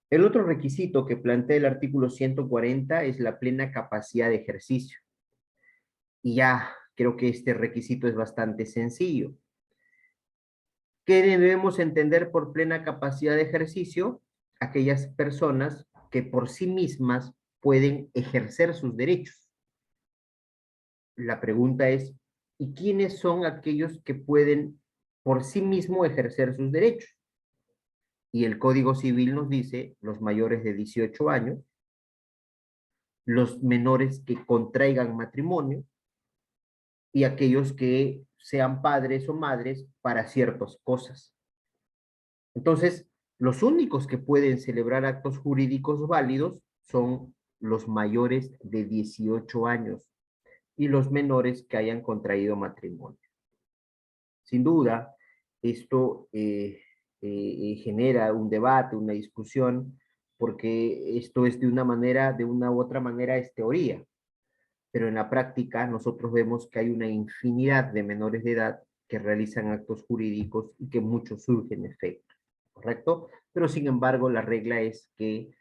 El otro requisito que plantea el artículo 140 es la plena capacidad de ejercicio. Y ya creo que este requisito es bastante sencillo. ¿Qué debemos entender por plena capacidad de ejercicio? Aquellas personas que por sí mismas pueden ejercer sus derechos. La pregunta es, ¿y quiénes son aquellos que pueden por sí mismos ejercer sus derechos? Y el Código Civil nos dice los mayores de 18 años, los menores que contraigan matrimonio y aquellos que sean padres o madres para ciertas cosas. Entonces, los únicos que pueden celebrar actos jurídicos válidos son los mayores de 18 años y los menores que hayan contraído matrimonio. Sin duda, esto genera un debate, una discusión, porque esto es de una u otra manera es teoría, pero en la práctica nosotros vemos que hay una infinidad de menores de edad que realizan actos jurídicos y que muchos surgen efectos, ¿correcto? Pero sin embargo, la regla es que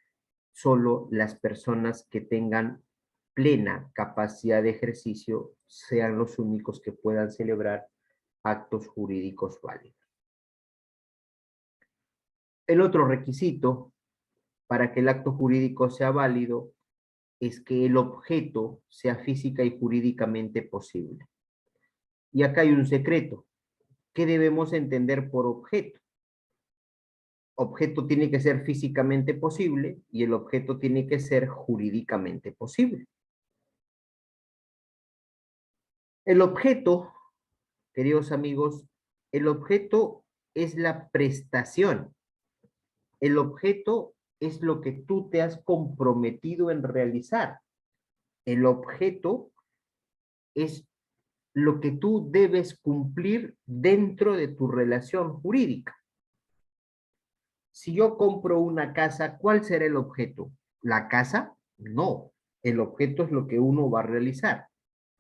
solo las personas que tengan plena capacidad de ejercicio sean los únicos que puedan celebrar actos jurídicos válidos. El otro requisito para que el acto jurídico sea válido es que el objeto sea física y jurídicamente posible. Y acá hay un secreto. ¿Qué debemos entender por objeto? Objeto tiene que ser físicamente posible y el objeto tiene que ser jurídicamente posible. El objeto, queridos amigos, el objeto es la prestación. El objeto es lo que tú te has comprometido en realizar. El objeto es lo que tú debes cumplir dentro de tu relación jurídica. Si yo compro una casa, ¿cuál será el objeto? ¿La casa? No. El objeto es lo que uno va a realizar.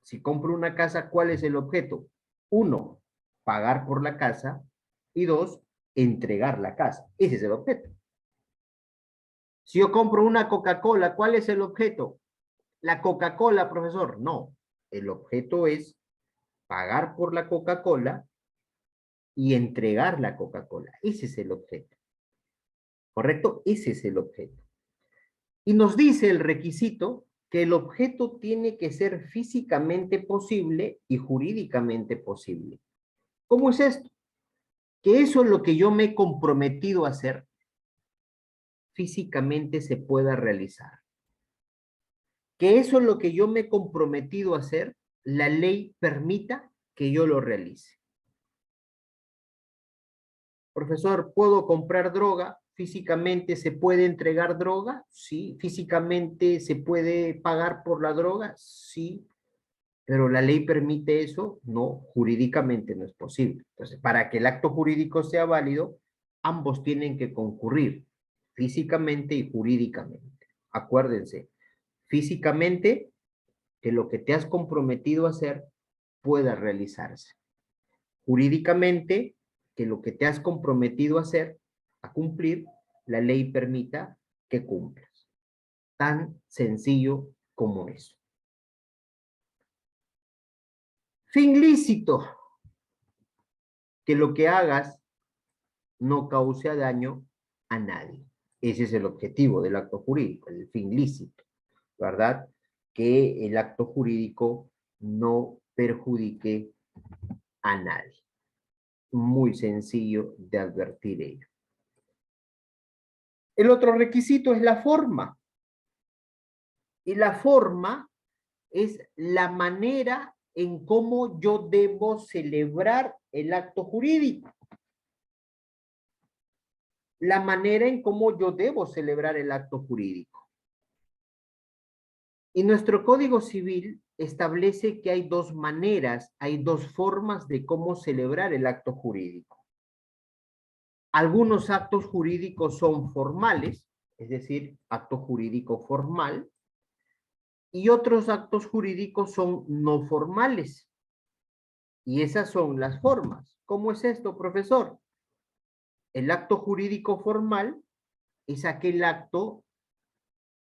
Si compro una casa, ¿cuál es el objeto? 1, pagar por la casa. Y 2, entregar la casa. Ese es el objeto. Si yo compro una Coca-Cola, ¿cuál es el objeto? La Coca-Cola, profesor. No. El objeto es pagar por la Coca-Cola y entregar la Coca-Cola. Ese es el objeto. ¿Correcto? Ese es el objeto. Y nos dice el requisito que el objeto tiene que ser físicamente posible y jurídicamente posible. ¿Cómo es esto? Que eso es lo que yo me he comprometido a hacer, físicamente se pueda realizar. Que eso es lo que yo me he comprometido a hacer, la ley permita que yo lo realice. Profesor, ¿puedo comprar droga? ¿Físicamente se puede entregar droga? Sí. ¿Físicamente se puede pagar por la droga? Sí. ¿Pero la ley permite eso? No, jurídicamente no es posible. Entonces, para que el acto jurídico sea válido, ambos tienen que concurrir, físicamente y jurídicamente. Acuérdense, físicamente, que lo que te has comprometido a hacer pueda realizarse. Jurídicamente, que lo que te has comprometido a hacer, a cumplir, la ley permita que cumplas. Tan sencillo como eso. Fin lícito. Que lo que hagas no cause daño a nadie. Ese es el objetivo del acto jurídico, el fin lícito, ¿verdad? Que el acto jurídico no perjudique a nadie. Muy sencillo de advertir ello. El otro requisito es la forma. Y la forma es la manera en cómo yo debo celebrar el acto jurídico. La manera en cómo yo debo celebrar el acto jurídico. Y nuestro Código Civil establece que hay dos maneras, hay dos formas de cómo celebrar el acto jurídico. Algunos actos jurídicos son formales, es decir, acto jurídico formal, y otros actos jurídicos son no formales. Y esas son las formas. ¿Cómo es esto, profesor? El acto jurídico formal es aquel acto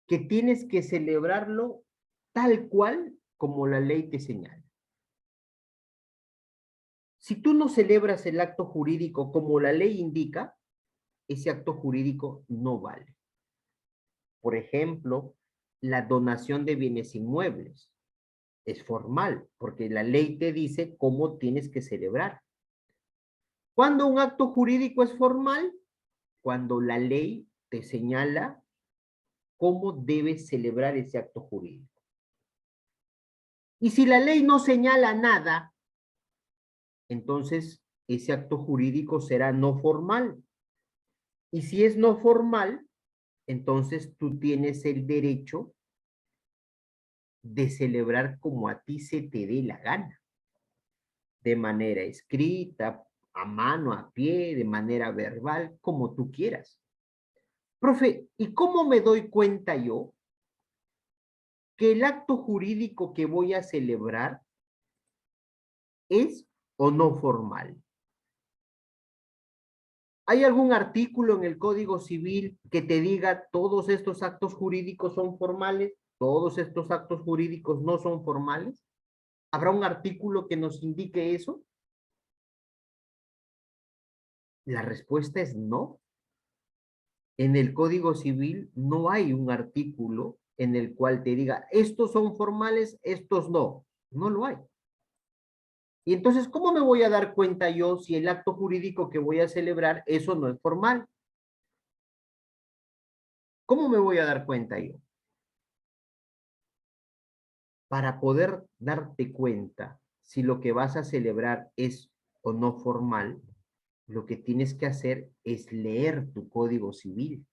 que tienes que celebrarlo tal cual como la ley te señala. Si tú no celebras el acto jurídico como la ley indica, ese acto jurídico no vale. Por ejemplo, la donación de bienes inmuebles es formal, porque la ley te dice cómo tienes que celebrar. ¿Cuándo un acto jurídico es formal? Cuando la ley te señala cómo debes celebrar ese acto jurídico. Y si la ley no señala nada, entonces ese acto jurídico será no formal. Y si es no formal, entonces tú tienes el derecho de celebrar como a ti se te dé la gana. De manera escrita, a mano, a pie, de manera verbal, como tú quieras. Profe, ¿y cómo me doy cuenta yo que el acto jurídico que voy a celebrar es o no formal? ¿Hay algún artículo en el Código Civil que te diga todos estos actos jurídicos son formales, todos estos actos jurídicos no son formales? ¿Habrá un artículo que nos indique eso? La respuesta es no. En el Código Civil no hay un artículo en el cual te diga, estos son formales, estos no. No lo hay. Y entonces, ¿cómo me voy a dar cuenta yo si el acto jurídico que voy a celebrar, eso no es formal? ¿Cómo me voy a dar cuenta yo? Para poder darte cuenta si lo que vas a celebrar es o no formal, lo que tienes que hacer es leer tu Código Civil.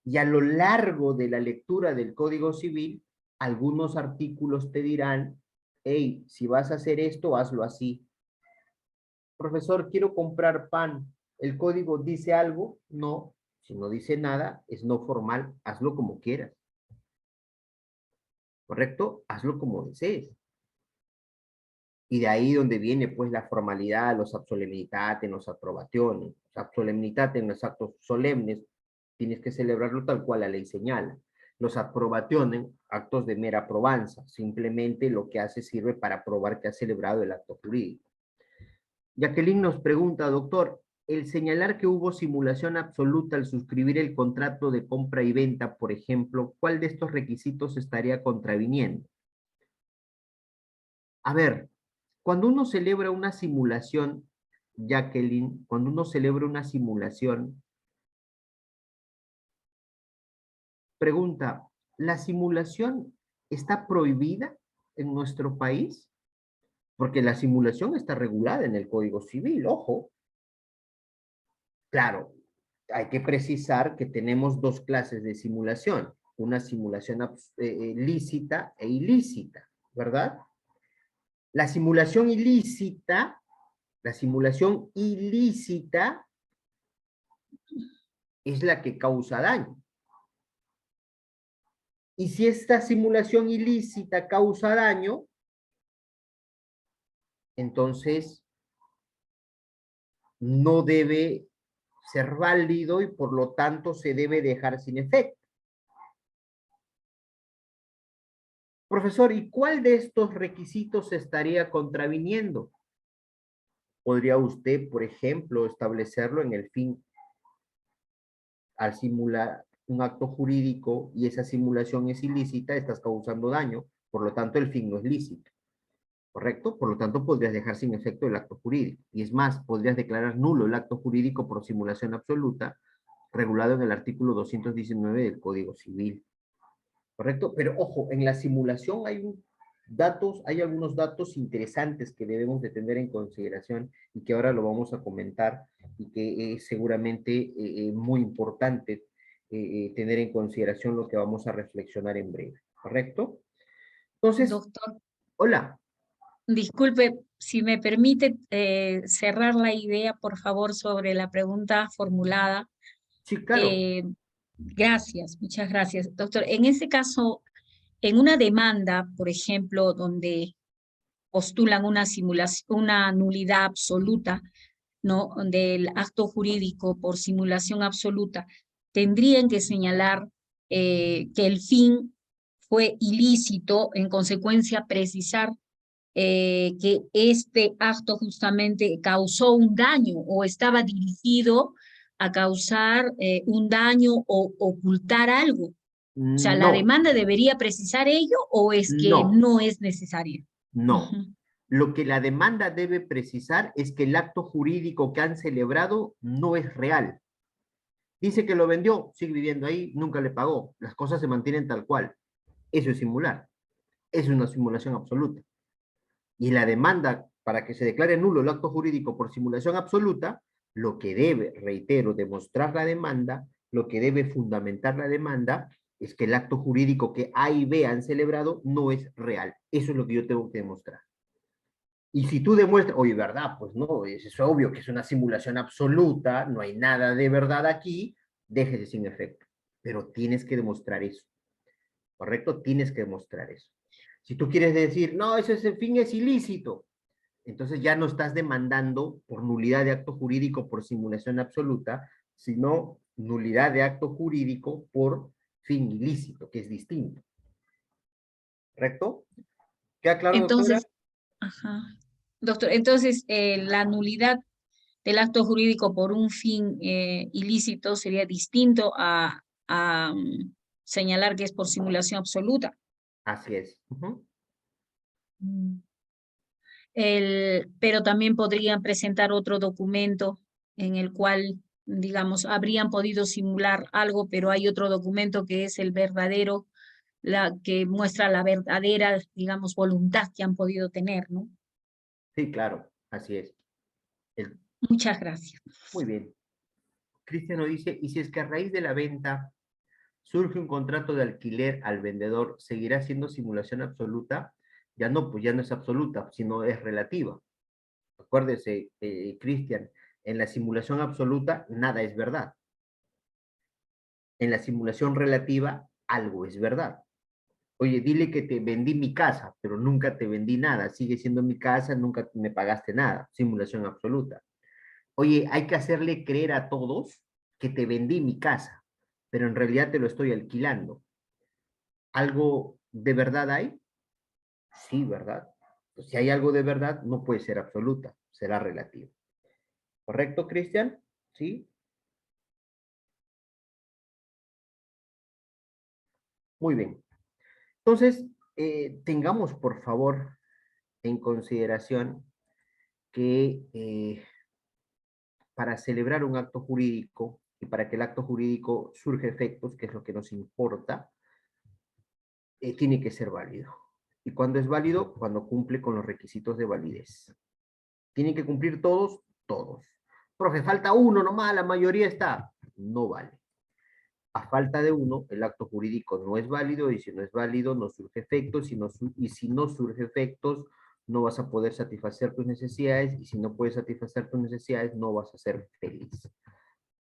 Y a lo largo de la lectura del Código Civil, algunos artículos te dirán, hey, si vas a hacer esto, hazlo así. Profesor, quiero comprar pan. ¿El código dice algo? No. Si no dice nada, es no formal. Hazlo como quieras. ¿Correcto? Hazlo como desees. Y de ahí donde viene pues la formalidad, los ad solemnitatem, los approbationem. Los ad solemnitatem, los actos solemnes, tienes que celebrarlo tal cual la ley señala. Los approbationem, actos de mera probanza. Simplemente lo que hace sirve para probar que has celebrado el acto jurídico. Jacqueline nos pregunta, doctor, el señalar que hubo simulación absoluta al suscribir el contrato de compra y venta, por ejemplo, ¿cuál de estos requisitos estaría contraviniendo? A ver, cuando uno celebra una simulación, Jacqueline, cuando uno celebra una simulación, pregunta, ¿la simulación está prohibida en nuestro país? Porque la simulación está regulada en el Código Civil, ojo. Claro, hay que precisar que tenemos dos clases de simulación, una simulación lícita e ilícita, ¿verdad? La simulación ilícita es la que causa daño. Y si esta simulación ilícita causa daño, entonces no debe ser válido y por lo tanto se debe dejar sin efecto. Profesor, ¿y cuál de estos requisitos se estaría contraviniendo? Podría usted, por ejemplo, establecerlo en el fin. Al simular un acto jurídico y esa simulación es ilícita, estás causando daño, por lo tanto el fin no es lícito. ¿Correcto? Por lo tanto, podrías dejar sin efecto el acto jurídico. Y es más, podrías declarar nulo el acto jurídico por simulación absoluta, regulado en el artículo 219 del Código Civil. ¿Correcto? Pero ojo, en la simulación hay algunos datos interesantes que debemos de tener en consideración y que ahora lo vamos a comentar y que es seguramente muy importante tener en consideración lo que vamos a reflexionar en breve. ¿correcto? Entonces, Doctor, hola. disculpe, si me permite cerrar la idea, por favor, sobre la pregunta formulada. Sí, claro. Gracias, muchas gracias. Doctor, en ese caso, en una demanda, por ejemplo, donde postulan una simulación, una nulidad absoluta, ¿no? Del acto jurídico por simulación absoluta, tendrían que señalar que el fin fue ilícito, en consecuencia precisar que este acto justamente causó un daño o estaba dirigido a causar un daño o ocultar algo. O sea, ¿la No, demanda debería precisar ello o es que no, no es necesario? no. Ujú. Lo que la demanda debe precisar es que el acto jurídico que han celebrado no es real. Dice que lo vendió, sigue viviendo ahí, nunca le pagó. Las cosas se mantienen tal cual. Eso es simular. Es una simulación absoluta. Y la demanda, para que se declare nulo el acto jurídico por simulación absoluta, lo que debe, reitero, demostrar la demanda, lo que debe fundamentar la demanda, es que el acto jurídico que A y B han celebrado no es real. Eso es lo que yo tengo que demostrar. Y si tú demuestras, oye, ¿verdad? Pues no, es obvio que es una simulación absoluta, no hay nada de verdad aquí, déjese sin efecto. Pero tienes que demostrar eso, ¿correcto? Tienes que demostrar eso. Si tú quieres decir, no, ese fin es ilícito, entonces ya no estás demandando por nulidad de acto jurídico por simulación absoluta, sino nulidad de acto jurídico por fin ilícito, que es distinto. ¿Correcto? ¿Queda claro, doctora? Entonces, ajá. Doctor, entonces la nulidad del acto jurídico por un fin ilícito sería distinto a señalar que es por simulación absoluta. Así es. Uh-huh. Mm. Pero también podrían presentar otro documento en el cual, digamos, habrían podido simular algo, pero hay otro documento que es el verdadero, la que muestra la verdadera, digamos, voluntad que han podido tener, ¿no? Sí, claro, así es. Muchas gracias. Muy bien. Cristiano dice, ¿y si es que a raíz de la venta surge un contrato de alquiler al vendedor, seguirá siendo simulación absoluta? Ya no, pues ya no es absoluta, sino es relativa. Acuérdese, Cristian, en la simulación absoluta nada es verdad. En la simulación relativa algo es verdad. Oye, dile que te vendí mi casa, pero nunca te vendí nada. Sigue siendo mi casa, nunca me pagaste nada. Simulación absoluta. Oye, hay que hacerle creer a todos que te vendí mi casa, pero en realidad te lo estoy alquilando. ¿Algo de verdad hay? Sí, ¿verdad? Pues si hay algo de verdad, no puede ser absoluta, será relativa. ¿Correcto, Cristian? ¿Sí? Muy bien. Entonces, tengamos por favor en consideración que para celebrar un acto jurídico y para que el acto jurídico surja efectos, que es lo que nos importa, tiene que ser válido. ¿Y cuándo es válido? Cuando cumple con los requisitos de validez. ¿Tienen que cumplir todos? Todos. Profe, falta uno nomás, la mayoría está. No vale. A falta de uno, el acto jurídico no es válido y si no es válido, no surge efectos y si no surge efectos, no vas a poder satisfacer tus necesidades y si no puedes satisfacer tus necesidades, no vas a ser feliz.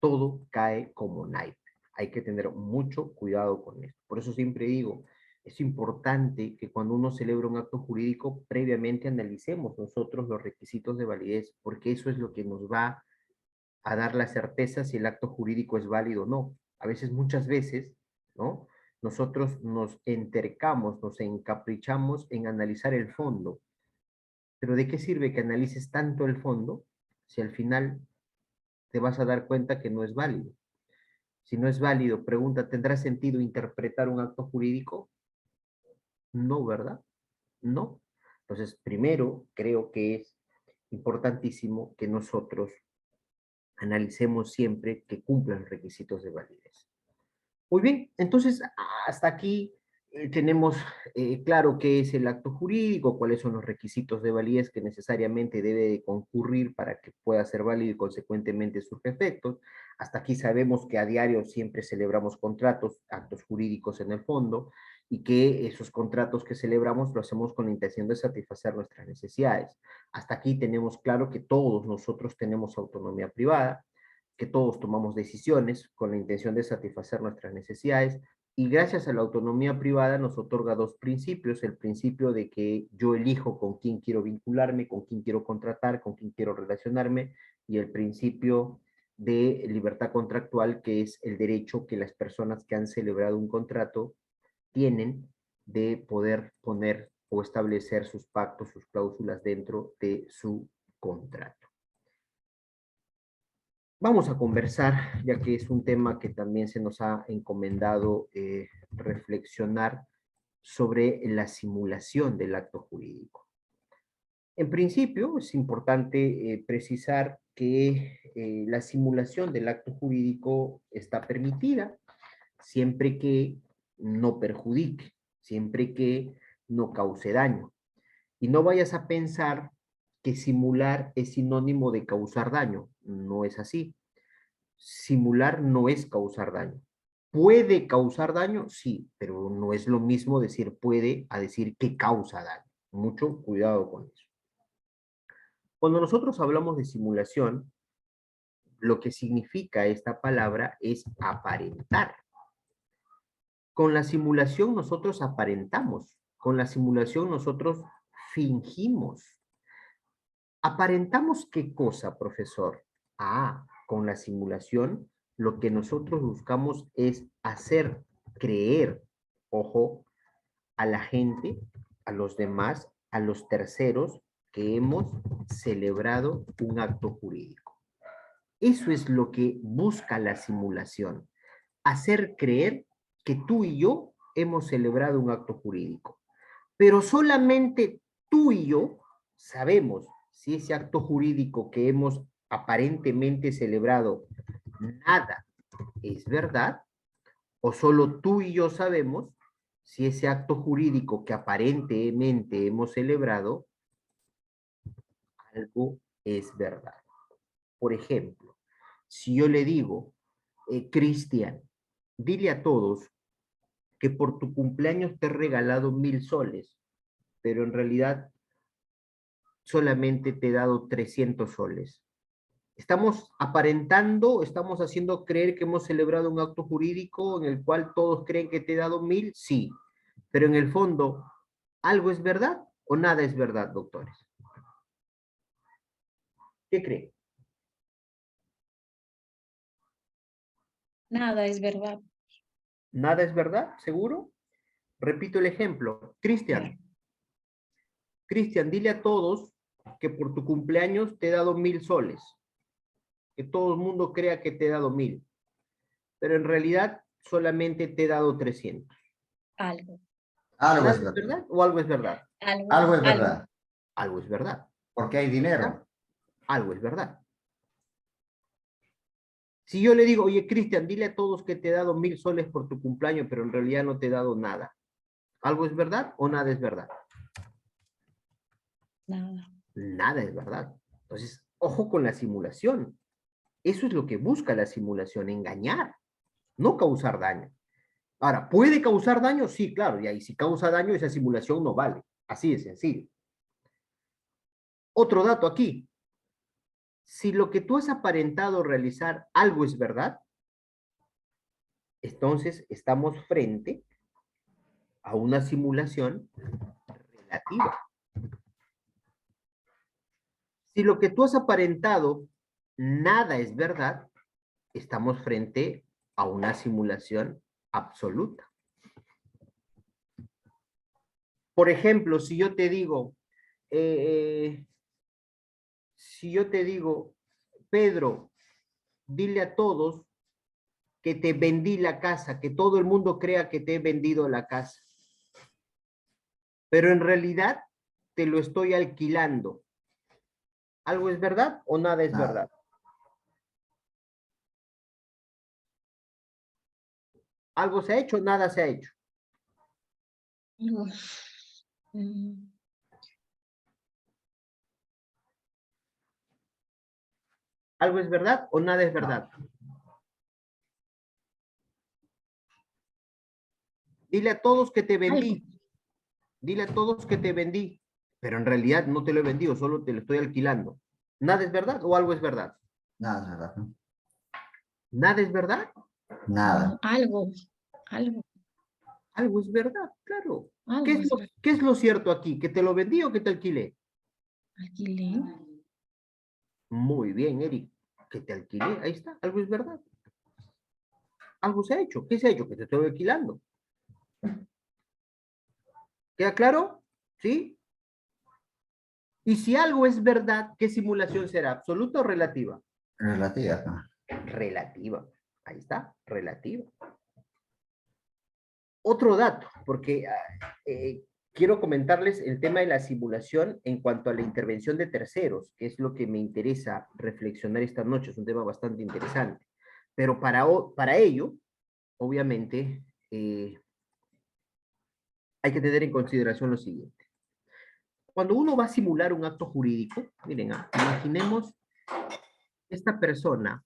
Todo cae como naipe. Hay que tener mucho cuidado con esto. Por eso siempre digo, es importante que cuando uno celebra un acto jurídico, previamente analicemos nosotros los requisitos de validez, porque eso es lo que nos va a dar la certeza si el acto jurídico es válido o no. A veces, muchas veces, ¿no? Nosotros nos entercamos, nos encaprichamos en analizar el fondo. Pero ¿de qué sirve que analices tanto el fondo si al final te vas a dar cuenta que no es válido? Si no es válido, pregunta, ¿tendrá sentido interpretar un acto jurídico? No, ¿verdad? No. Entonces, primero, creo que es importantísimo que nosotros analicemos siempre que cumplan los requisitos de validez. Muy bien, entonces hasta aquí tenemos claro qué es el acto jurídico, cuáles son los requisitos de validez que necesariamente debe de concurrir para que pueda ser válido y consecuentemente sus efectos. Hasta aquí sabemos que a diario siempre celebramos contratos, actos jurídicos en el fondo, y que esos contratos que celebramos lo hacemos con la intención de satisfacer nuestras necesidades. Hasta aquí tenemos claro que todos nosotros tenemos autonomía privada, que todos tomamos decisiones con la intención de satisfacer nuestras necesidades, y gracias a la autonomía privada nos otorga dos principios: el principio de que yo elijo con quién quiero vincularme, con quién quiero contratar, con quién quiero relacionarme, y el principio de libertad contractual, que es el derecho que las personas que han celebrado un contrato tienen de poder poner o establecer sus pactos, sus cláusulas dentro de su contrato. Vamos a conversar, ya que es un tema que también se nos ha encomendado reflexionar sobre la simulación del acto jurídico. En principio, es importante precisar que la simulación del acto jurídico está permitida siempre que no perjudique, siempre que no cause daño. Y no vayas a pensar que simular es sinónimo de causar daño. No es así. Simular no es causar daño. ¿Puede causar daño? Sí, pero no es lo mismo decir puede a decir que causa daño. Mucho cuidado con eso. Cuando nosotros hablamos de simulación, lo que significa esta palabra es aparentar. Con la simulación nosotros aparentamos, con la simulación nosotros fingimos. ¿Aparentamos qué cosa, profesor? Con la simulación lo que nosotros buscamos es hacer creer, ojo, a la gente, a los demás, a los terceros, que hemos celebrado un acto jurídico. Eso es lo que busca la simulación, hacer creer que tú y yo hemos celebrado un acto jurídico. Pero solamente tú y yo sabemos si ese acto jurídico que hemos aparentemente celebrado nada es verdad, o solo tú y yo sabemos si ese acto jurídico que aparentemente hemos celebrado algo es verdad. Por ejemplo, si yo le digo, Cristian, dile a todos que por tu cumpleaños te he regalado 1000 soles, pero en realidad solamente te he dado 300 soles. Estamos aparentando, estamos haciendo creer que hemos celebrado un acto jurídico en el cual todos creen que te he dado 1000, sí, pero en el fondo, ¿algo es verdad o nada es verdad, doctores? ¿Qué creen? Nada es verdad. ¿Nada es verdad? ¿Seguro? Repito el ejemplo. Cristian, dile a todos que por tu cumpleaños te he dado 1000 soles. Que todo el mundo crea que te he dado 1000. Pero en realidad solamente te he dado 300. Algo. Algo ¿Nada es es verdad. verdad o algo es verdad? Algo es verdad. Algo es verdad. Porque hay dinero. Algo es verdad. Si yo le digo, oye, Cristian, dile a todos que te he dado 1000 soles por tu cumpleaños, pero en realidad no te he dado nada. ¿Algo es verdad o nada es verdad? Nada. Nada es verdad. Entonces, ojo con la simulación. Eso es lo que busca la simulación, engañar, no causar daño. Ahora, ¿puede causar daño? Sí, claro, y ahí si causa daño, esa simulación no vale. Así de sencillo. Otro dato aquí. Si lo que tú has aparentado realizar algo es verdad, entonces estamos frente a una simulación relativa. Si lo que tú has aparentado nada es verdad, estamos frente a una simulación absoluta. Por ejemplo, si yo te digo, Pedro, dile a todos que te vendí la casa, que todo el mundo crea que te he vendido la casa. Pero en realidad te lo estoy alquilando. ¿Algo es verdad o nada es verdad? ¿Algo se ha hecho o nada se ha hecho? ¿Algo es verdad o nada es verdad? Dile a todos que te Algo. vendí. Dile a todos que te vendí. Pero en realidad no te lo he vendido, solo te lo estoy alquilando. ¿Nada es verdad o algo es verdad? Nada es verdad. ¿No? ¿Nada es verdad? Nada. No, algo. Algo es verdad, claro. Algo ¿Qué es es verdad. qué es lo cierto aquí? ¿Que te lo vendí o que te alquilé? Alquilé. Muy bien, Eric. Que te alquilé, ahí está, algo es verdad. Algo se ha hecho. ¿Qué se ha hecho? Que te estoy alquilando. ¿Queda claro? ¿Sí? Y si algo es verdad, ¿qué simulación será? ¿Absoluta o relativa? Relativa. ¿No? Relativa. Ahí está, relativa. Otro dato, porque quiero comentarles el tema de la simulación en cuanto a la intervención de terceros, que es lo que me interesa reflexionar esta noche, es un tema bastante interesante. Pero para ello, obviamente, hay que tener en consideración lo siguiente. Cuando uno va a simular un acto jurídico, miren, imaginemos esta persona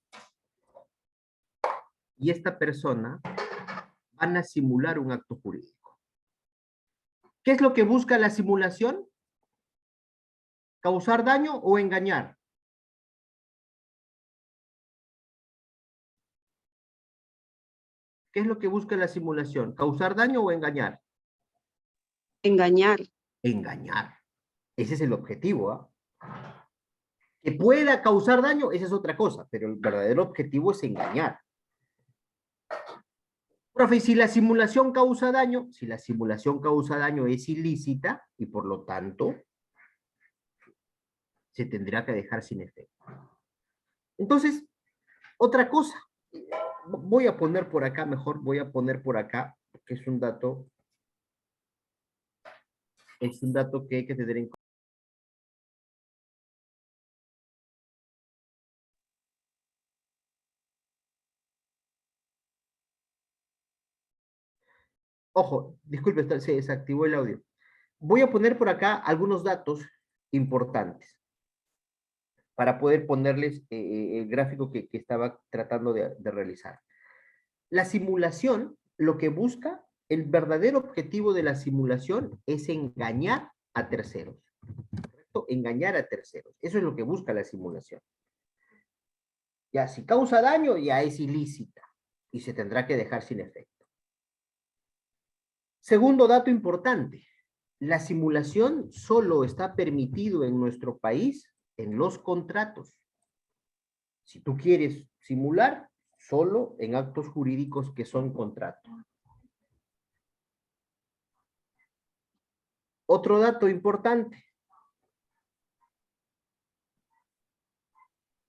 y esta persona van a simular un acto jurídico. ¿Qué es lo que busca la simulación? ¿Causar daño o engañar? ¿Qué es lo que busca la simulación? ¿Causar daño o engañar? Engañar. Engañar. Ese es el objetivo, ¿ah? Que pueda causar daño, esa es otra cosa, pero el verdadero objetivo es engañar. Profe, si la simulación causa daño, si la simulación causa daño es ilícita y por lo tanto se tendrá que dejar sin efecto. Entonces, otra cosa, voy a poner por acá, mejor voy a poner por acá, que es un dato que hay que tener en cuenta. Ojo, disculpe, se desactivó el audio. Voy a poner por acá algunos datos importantes para poder ponerles el gráfico que estaba tratando de realizar. La simulación, lo que busca, el verdadero objetivo de la simulación es engañar a terceros. ¿Correcto? Engañar a terceros. Eso es lo que busca la simulación. Ya, si causa daño, ya es ilícita y se tendrá que dejar sin efecto. Segundo dato importante, la simulación solo está permitido en nuestro país en los contratos. Si tú quieres simular, solo en actos jurídicos que son contratos. Otro dato importante.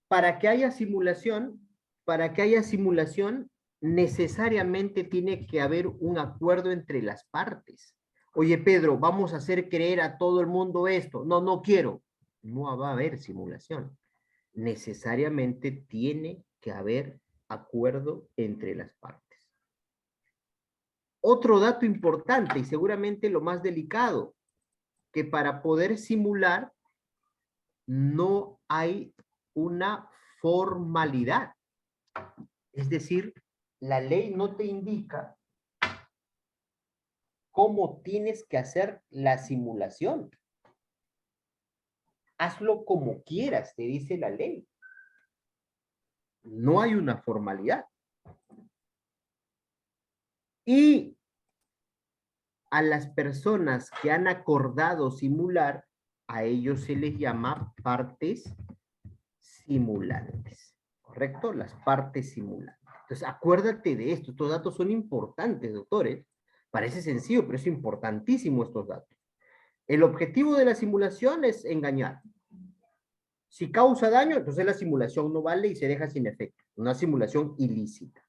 Para que haya simulación, necesariamente tiene que haber un acuerdo entre las partes. Oye, Pedro, vamos a hacer creer a todo el mundo esto. No, no quiero. No va a haber simulación. Necesariamente tiene que haber acuerdo entre las partes. Otro dato importante y seguramente lo más delicado, que para poder simular no hay una formalidad. Es decir, la ley no te indica cómo tienes que hacer la simulación. Hazlo como quieras, te dice la ley. No hay una formalidad. Y a las personas que han acordado simular, a ellos se les llama partes simulantes. ¿Correcto? Las partes simulantes. Entonces, acuérdate de esto. Estos datos son importantes, doctores. Parece sencillo, pero es importantísimo estos datos. El objetivo de la simulación es engañar. Si causa daño, entonces la simulación no vale y se deja sin efecto. Una simulación ilícita.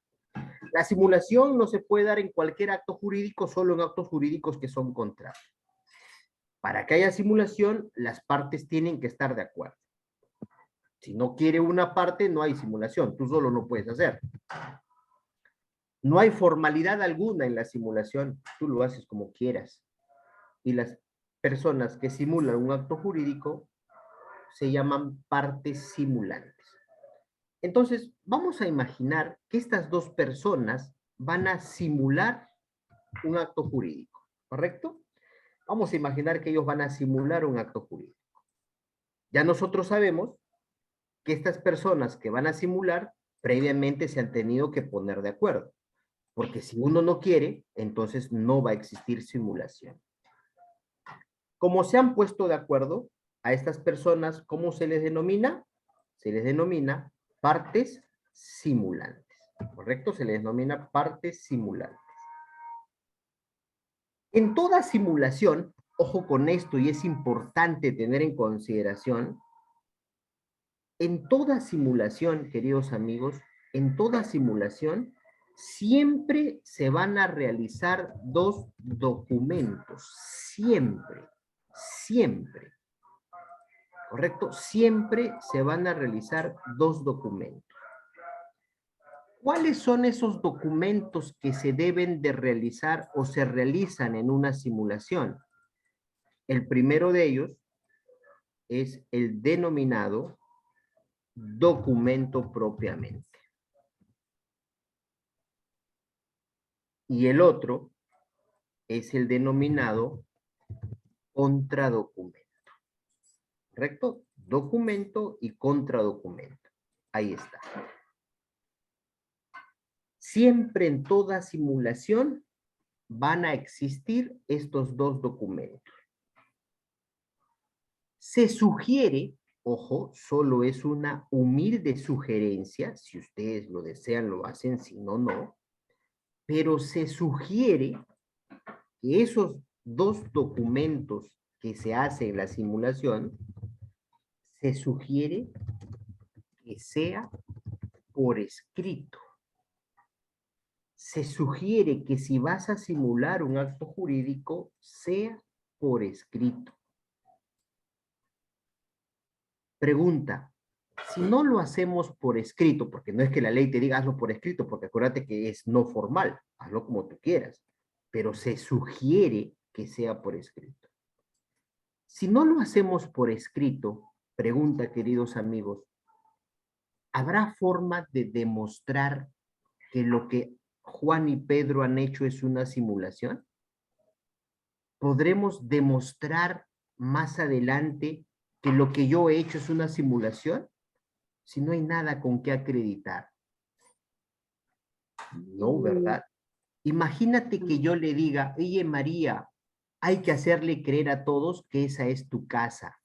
La simulación no se puede dar en cualquier acto jurídico, solo en actos jurídicos que son contrarios. Para que haya simulación, las partes tienen que estar de acuerdo. Si no quiere una parte, no hay simulación. Tú solo no puedes hacer. No hay formalidad alguna en la simulación. Tú lo haces como quieras. Y las personas que simulan un acto jurídico se llaman partes simulantes. Entonces, vamos a imaginar que estas dos personas van a simular un acto jurídico, ¿correcto? Vamos a imaginar que ellos van a simular un acto jurídico. Ya nosotros sabemos que estas personas que van a simular previamente se han tenido que poner de acuerdo, porque si uno no quiere, entonces no va a existir simulación. Como se han puesto de acuerdo, a estas personas, ¿cómo se les denomina? Se les denomina partes simulantes, ¿correcto? Se les denomina partes simulantes. En toda simulación, ojo con esto y es importante tener en consideración, en toda simulación, queridos amigos, en toda simulación, siempre se van a realizar dos documentos, siempre, siempre. ¿Correcto? Siempre se van a realizar dos documentos. ¿Cuáles son esos documentos que se deben de realizar o se realizan en una simulación? El primero de ellos es el denominado documento propiamente. Y el otro es el denominado contradocumento. ¿Correcto? Documento y contradocumento. Ahí está. Siempre en toda simulación van a existir estos dos documentos. Se sugiere, ojo, solo es una humilde sugerencia, si ustedes lo desean lo hacen, si no, no, pero se sugiere que esos dos documentos que se hacen en la simulación, se sugiere que sea por escrito. Se sugiere que si vas a simular un acto jurídico, sea por escrito. Pregunta, si no lo hacemos por escrito, porque no es que la ley te diga hazlo por escrito, porque acuérdate que es no formal, hazlo como tú quieras, pero se sugiere que sea por escrito. Si no lo hacemos por escrito, pregunta, queridos amigos, ¿habrá forma de demostrar que lo que Juan y Pedro han hecho es una simulación? ¿Podremos demostrar más adelante que lo que yo he hecho es una simulación? Si no hay nada con qué acreditar. No, ¿verdad? Imagínate que yo le diga, oye María, hay que hacerle creer a todos que esa es tu casa.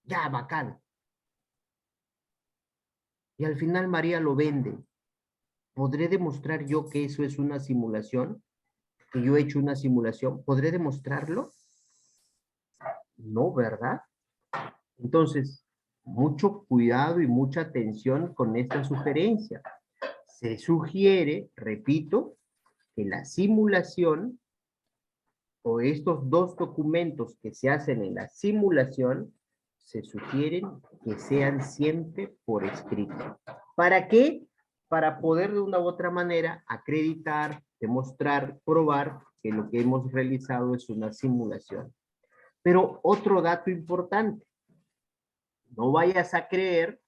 Ya, bacán. Y al final María lo vende. ¿Podré demostrar yo que eso es una simulación? ¿Que yo he hecho una simulación? ¿Podré demostrarlo? No, ¿verdad? Entonces, mucho cuidado y mucha atención con esta sugerencia. Se sugiere, repito, que la simulación o estos dos documentos que se hacen en la simulación se sugieren que sean siempre por escrito. ¿Para qué? Para poder de una u otra manera acreditar, demostrar, probar que lo que hemos realizado es una simulación. Pero otro dato importante, no vayas a creer,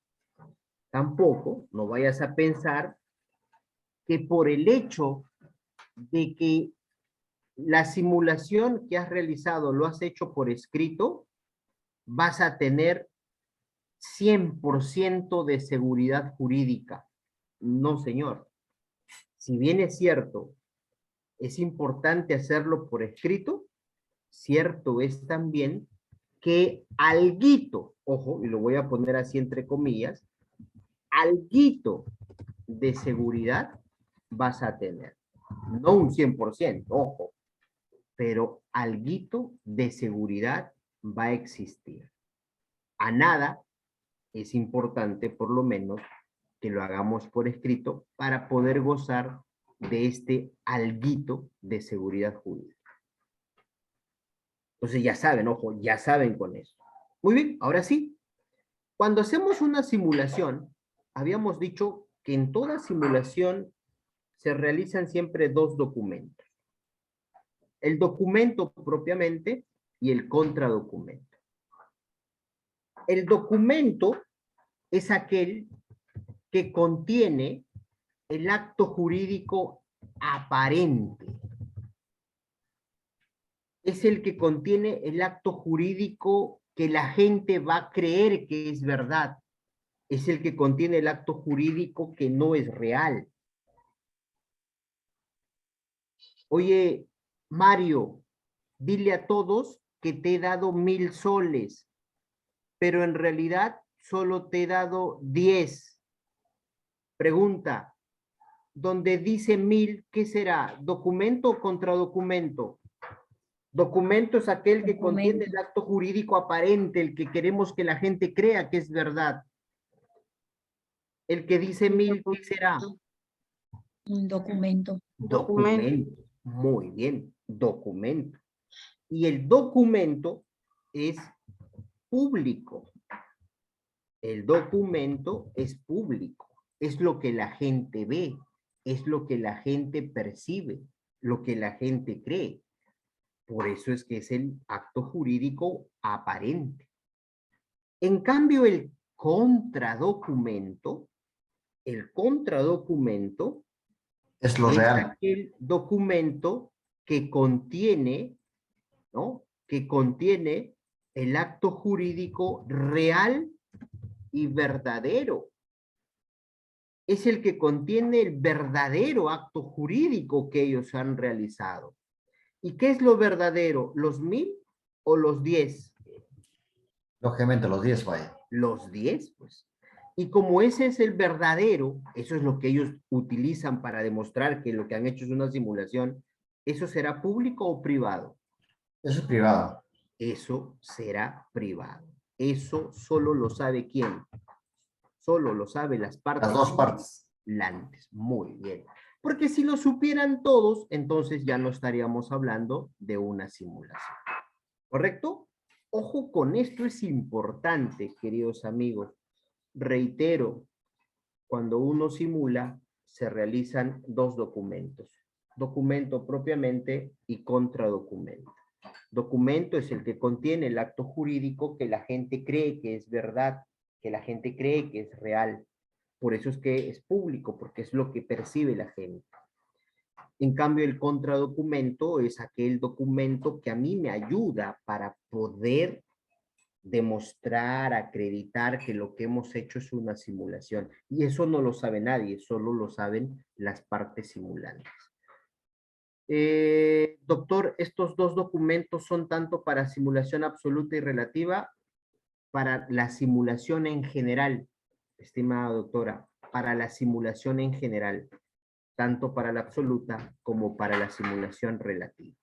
tampoco, no vayas a pensar que por el hecho de que la simulación que has realizado lo has hecho por escrito, vas a tener 100% de seguridad jurídica. No, señor. Si bien es cierto, es importante hacerlo por escrito, cierto es también que alguito, ojo, y lo voy a poner así entre comillas, alguito de seguridad vas a tener. No un 100%, ojo, pero alguito de seguridad va a existir. A nada es importante, por lo menos, que lo hagamos por escrito para poder gozar de este alguito de seguridad jurídica. Entonces ya saben, ojo, ya saben con eso. Muy bien, ahora sí. Cuando hacemos una simulación, habíamos dicho que en toda simulación se realizan siempre dos documentos. El documento propiamente y el contradocumento. El documento es aquel que contiene el acto jurídico aparente. es el que contiene el acto jurídico que la gente va a creer que es verdad. Es el que contiene el acto jurídico que no es real. Oye, Mario, dile a todos que te he dado 1000 soles, pero en realidad solo te he dado 10. Pregunta, donde dice 1000, ¿qué será? ¿Documento o contradocumento? Documento es aquel que contiene el acto jurídico aparente, el que queremos que la gente crea que es verdad. El que dice 1000, ¿qué será? Un documento. Documento. Muy bien, documento. Y el documento es público. El documento es público. Es lo que la gente ve, es lo que la gente percibe, lo que la gente cree. Por eso es que es el acto jurídico aparente. En cambio, el contradocumento Es lo es real. aquel documento que contiene, ¿no? Que contiene el acto jurídico real y verdadero. Es el que contiene el verdadero acto jurídico que ellos han realizado. ¿Y qué es lo verdadero? ¿Los 1000 o los 10? Lógicamente, los 10 vaya. Los 10, pues. Y como ese es el verdadero, eso es lo que ellos utilizan para demostrar que lo que han hecho es una simulación, ¿eso será público o privado? Eso es privado. Eso será privado. Eso solo lo sabe ¿quién? Solo lo saben las partes. Las dos partes. Simulantes. Muy bien. Porque si lo supieran todos, entonces ya no estaríamos hablando de una simulación. ¿Correcto? Ojo con esto, es importante, queridos amigos. Reitero, cuando uno simula, se realizan dos documentos. Documento propiamente y contradocumento. Documento es el que contiene el acto jurídico que la gente cree que es verdad, que la gente cree que es real. Por eso es que es público, porque es lo que percibe la gente. En cambio, el contradocumento es aquel documento que a mí me ayuda para poder demostrar, acreditar que lo que hemos hecho es una simulación. Y eso no lo sabe nadie, solo lo saben las partes simulantes. Doctor, estos dos documentos son tanto para simulación absoluta y relativa, para la simulación en general, estimada doctora, para la simulación en general, tanto para la absoluta como para la simulación relativa.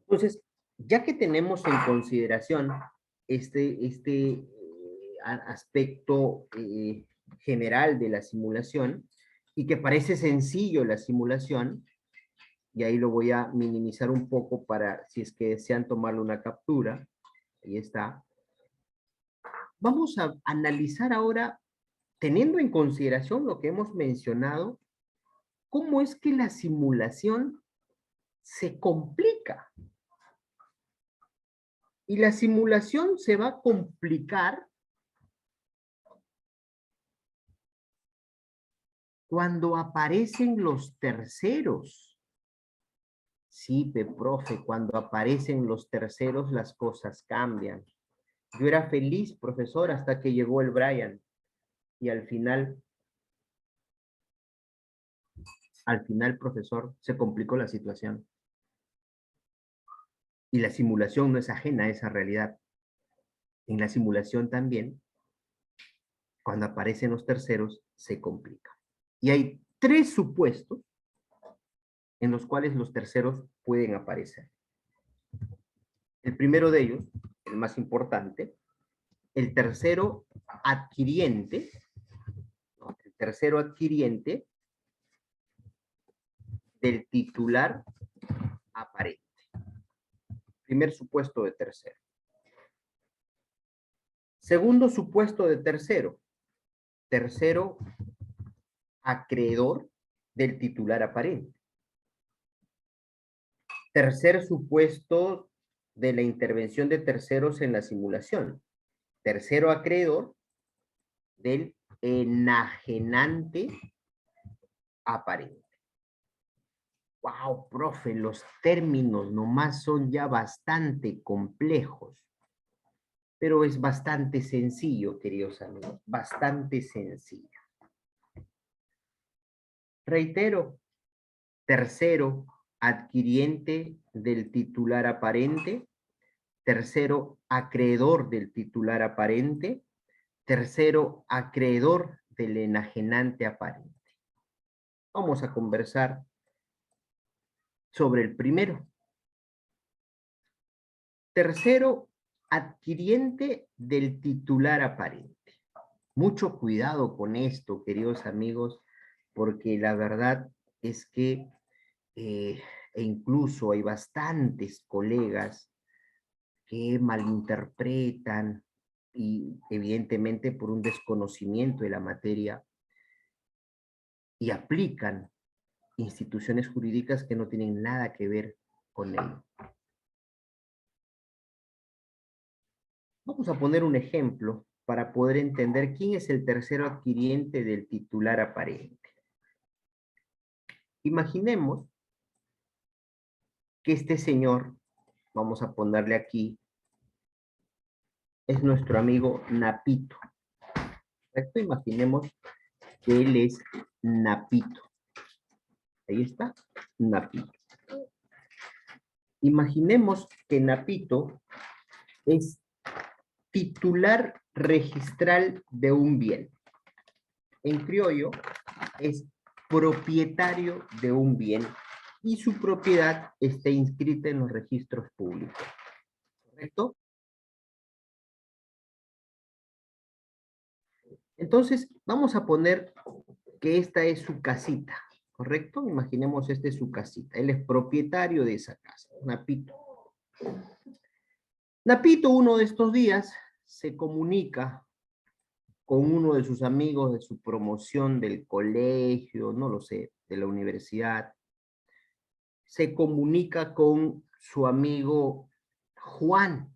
Entonces, ya que tenemos en consideración este aspecto general de la simulación, y que parece sencillo la simulación, y ahí lo voy a minimizar un poco para si es que desean tomarle una captura, ahí está. Vamos a analizar ahora, teniendo en consideración lo que hemos mencionado, cómo es que la simulación se complica. Y la simulación se va a complicar cuando aparecen los terceros. Sí, profe, cuando aparecen los terceros las cosas cambian. Yo era feliz, profesor, hasta que llegó el Brian. Y al final, profesor, se complicó la situación. Y la simulación no es ajena a esa realidad. En la simulación también, cuando aparecen los terceros, se complica. Y hay 3 supuestos en los cuales los terceros pueden aparecer. El primero de ellos, el más importante, el tercero adquiriente, del titular aparente. Primer supuesto de tercero. Segundo supuesto de tercero. Tercero acreedor del titular aparente. Tercer supuesto de la intervención de terceros en la simulación. Tercero acreedor del enajenante aparente. Wow, profe, los términos nomás son ya bastante complejos, pero es bastante sencillo, queridos amigos, bastante sencillo. Reitero, tercero, adquiriente del titular aparente. Tercero, acreedor del titular aparente. Tercero, acreedor del enajenante aparente. Vamos a conversar sobre el primero. Tercero, adquiriente del titular aparente. Mucho cuidado con esto, queridos amigos, porque la verdad es que e incluso hay bastantes colegas que malinterpretan y evidentemente por un desconocimiento de la materia y aplican instituciones jurídicas que no tienen nada que ver con ello. Vamos a poner un ejemplo para poder entender quién es el tercero adquiriente del titular aparente. Imaginemos que este señor, vamos a ponerle aquí, es nuestro amigo Napito. ¿Correcto? Imaginemos que él es Napito. Ahí está, Napito. Imaginemos que Napito es titular registral de un bien. En criollo, es propietario de un bien y su propiedad está inscrita en los registros públicos. ¿Correcto? Entonces, vamos a poner que esta es su casita, ¿correcto? Imaginemos esta es su casita. Él es propietario de esa casa, Napito. Napito, uno de estos días, se comunica con uno de sus amigos de su promoción del colegio, no lo sé, de la universidad. Se comunica con su amigo Juan.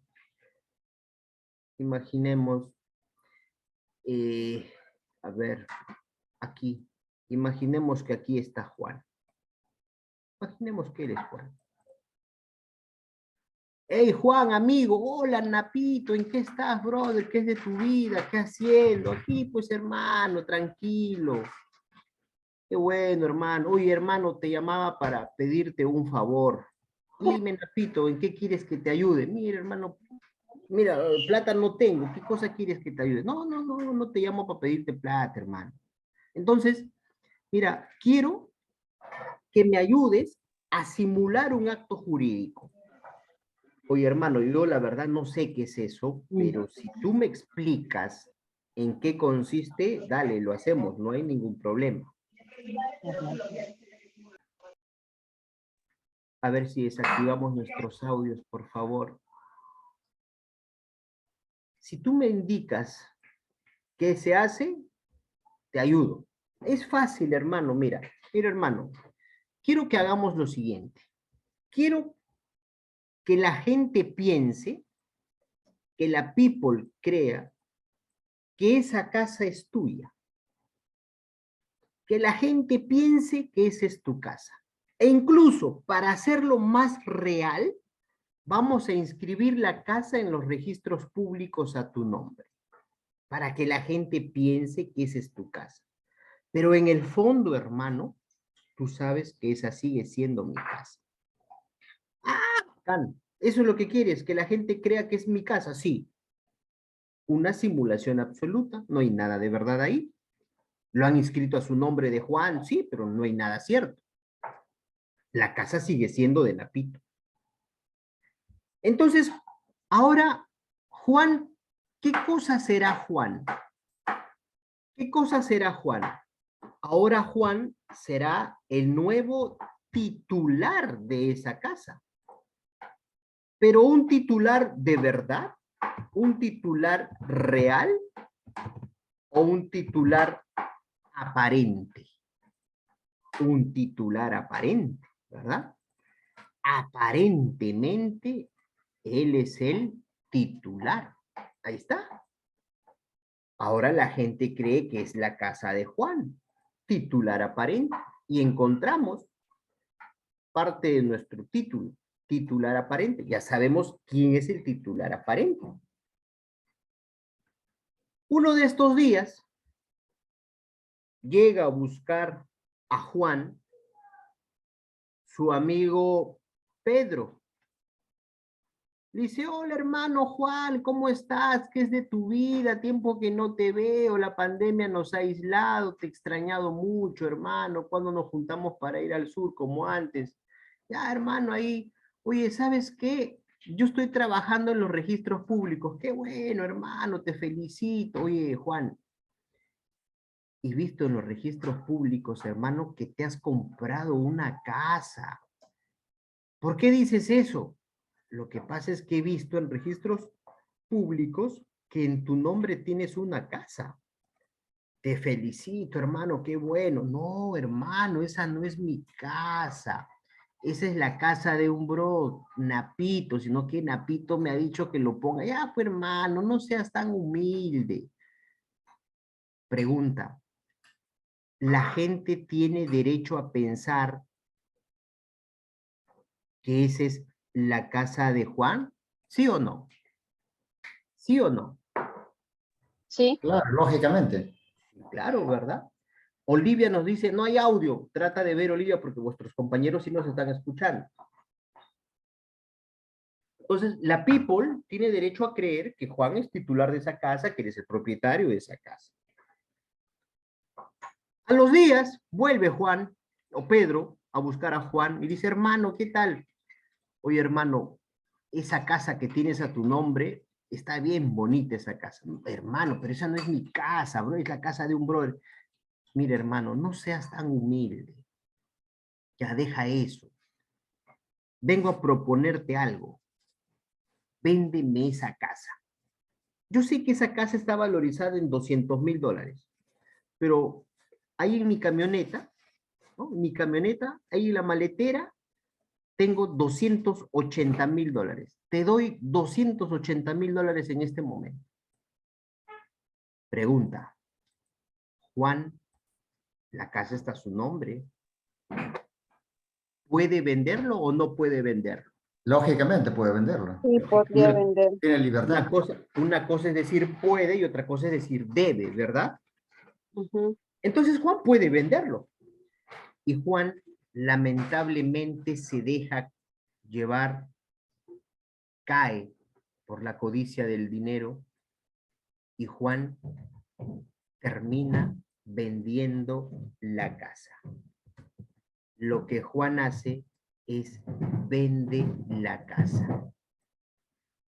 Imaginemos, a ver, aquí. Imaginemos que aquí está Juan. Imaginemos que él es Juan. Hey Juan, amigo, hola Napito, ¿en qué estás, brother? ¿Qué es de tu vida? ¿Qué haciendo? Aquí, pues hermano, tranquilo. Qué bueno, hermano. Oye, hermano, te llamaba para pedirte un favor. Dime, Napito, ¿en qué quieres que te ayude? Mira, hermano, mira, plata no tengo. ¿Qué cosa quieres que te ayude? No te llamo para pedirte plata, hermano. Entonces, mira, quiero que me ayudes a simular un acto jurídico. Oye, hermano, yo la verdad no sé qué es eso, pero si tú me explicas en qué consiste, dale, lo hacemos, no hay ningún problema. A ver si desactivamos nuestros audios, por favor. Si tú me indicas qué se hace, te ayudo. Es fácil, hermano, mira, hermano, quiero que hagamos lo siguiente. Quiero que la gente piense, que la people crea que esa casa es tuya. Que la gente piense que esa es tu casa. E incluso, para hacerlo más real, vamos a inscribir la casa en los registros públicos a tu nombre, para que la gente piense que esa es tu casa. Pero en el fondo, hermano, tú sabes que esa sigue siendo mi casa. Bacán. ¿Eso es lo que quieres? ¿Que la gente crea que es mi casa? Sí. Una simulación absoluta, no hay nada de verdad ahí. Lo han inscrito a su nombre de Juan, sí, pero no hay nada cierto. La casa sigue siendo de Napito. Entonces, ahora, Juan, ¿qué cosa será Juan? ¿Qué cosa será Juan? Ahora Juan será el nuevo titular de esa casa. Pero un titular de verdad, un titular real o un titular aparente. Un titular aparente, ¿verdad? Aparentemente, él es el titular. Ahí está. Ahora la gente cree que es la casa de Juan, titular aparente. Y encontramos parte de nuestro título, titular aparente. Ya sabemos quién es el titular aparente. Uno de estos días llega a buscar a Juan, su amigo Pedro. Le dice, hola hermano Juan, ¿cómo estás? ¿Qué es de tu vida? Tiempo que no te veo, la pandemia nos ha aislado, te he extrañado mucho, hermano. ¿Cuándo nos juntamos para ir al sur como antes? Ya, hermano, ahí, oye, ¿sabes qué? Yo estoy trabajando en los registros públicos. Qué bueno, hermano, te felicito. Oye, Juan, he visto en los registros públicos, hermano, que te has comprado una casa. ¿Por qué dices eso? Lo que pasa es que he visto en registros públicos que en tu nombre tienes una casa. Te felicito, hermano, qué bueno. No, hermano, esa no es mi casa. Esa es la casa de un bro, Napito, sino que Napito me ha dicho que lo ponga. Ya, pues, hermano, no seas tan humilde. Pregunta, ¿la gente tiene derecho a pensar que esa es la casa de Juan? ¿Sí o no? ¿Sí o no? Sí, Claro, lógicamente. Claro, ¿verdad? Olivia nos dice, no hay audio. Trata de ver, Olivia, porque vuestros compañeros sí nos están escuchando. Entonces, la people tiene derecho a creer que Juan es titular de esa casa, que eres el propietario de esa casa. A los días, vuelve Juan, o Pedro, a buscar a Juan y dice, hermano, ¿qué tal? Oye, hermano, esa casa que tienes a tu nombre, está bien bonita esa casa. Hermano, pero esa no es mi casa, bro, es la casa de un brother. Mira, hermano, no seas tan humilde. Ya deja eso. Vengo a proponerte algo. Véndeme esa casa. Yo sé que esa casa está valorizada en $200,000, pero ahí en mi camioneta, ¿no? En mi camioneta, ahí en la maletera, tengo $280,000. Te doy $280,000 en este momento. Pregunta, Juan, la casa está a su nombre. ¿Puede venderlo o no puede venderlo? Lógicamente puede venderlo. sí, podría vender. Tiene libertad. Una cosa es decir puede y otra cosa es decir debe, ¿verdad? Ujú. Entonces Juan puede venderlo. Y Juan lamentablemente se deja llevar, cae por la codicia del dinero y Juan termina vendiendo la casa. Lo que Juan hace es vende la casa.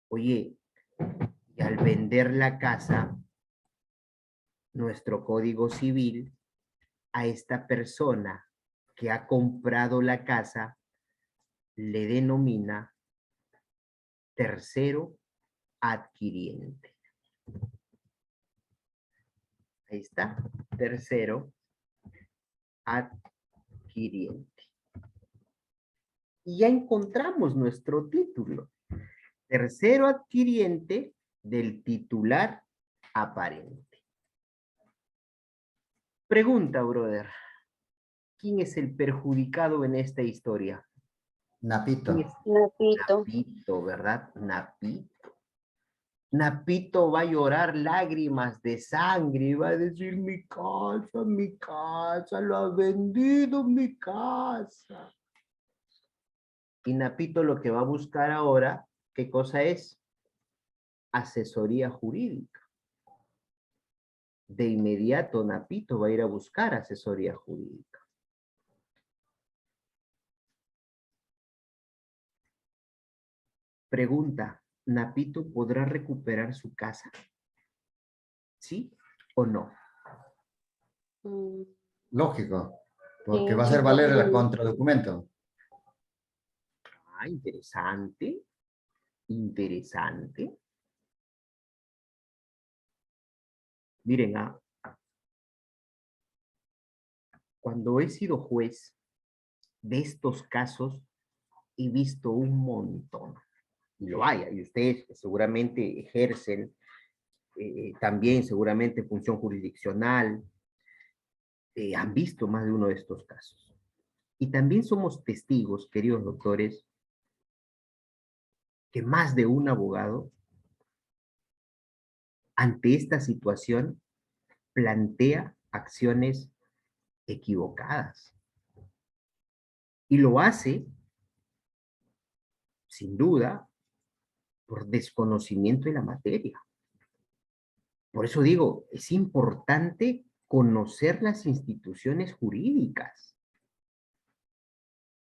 Oye, y al vender la casa, nuestro Código Civil a esta persona que ha comprado la casa le denomina tercero adquiriente. Ahí está, tercero adquiriente. Y ya encontramos nuestro título. Tercero adquiriente del titular aparente. Pregunta, brother. ¿Quién es el perjudicado en esta historia? Napito. ¿Quién es? Napito. Napito, ¿verdad? Napito. Napito va a llorar lágrimas de sangre y va a decir, mi casa, lo ha vendido mi casa. Y Napito lo que va a buscar ahora, ¿qué cosa es? Asesoría jurídica. De inmediato Napito va a ir a buscar asesoría jurídica. Pregunta, ¿Napito podrá recuperar su casa? ¿Sí o no? Mm, Lógico. Porque sí, va a sí hacer valer el podría. contradocumento. Ah, interesante. Interesante. Miren, cuando he sido juez de estos casos, he visto un montón. Y lo hay, y ustedes seguramente ejercen también seguramente función jurisdiccional, han visto más de uno de estos casos. Y también somos testigos, queridos doctores, que más de un abogado, ante esta situación, plantea acciones equivocadas. Y lo hace, sin duda, por desconocimiento de la materia. Por eso digo, es importante conocer las instituciones jurídicas.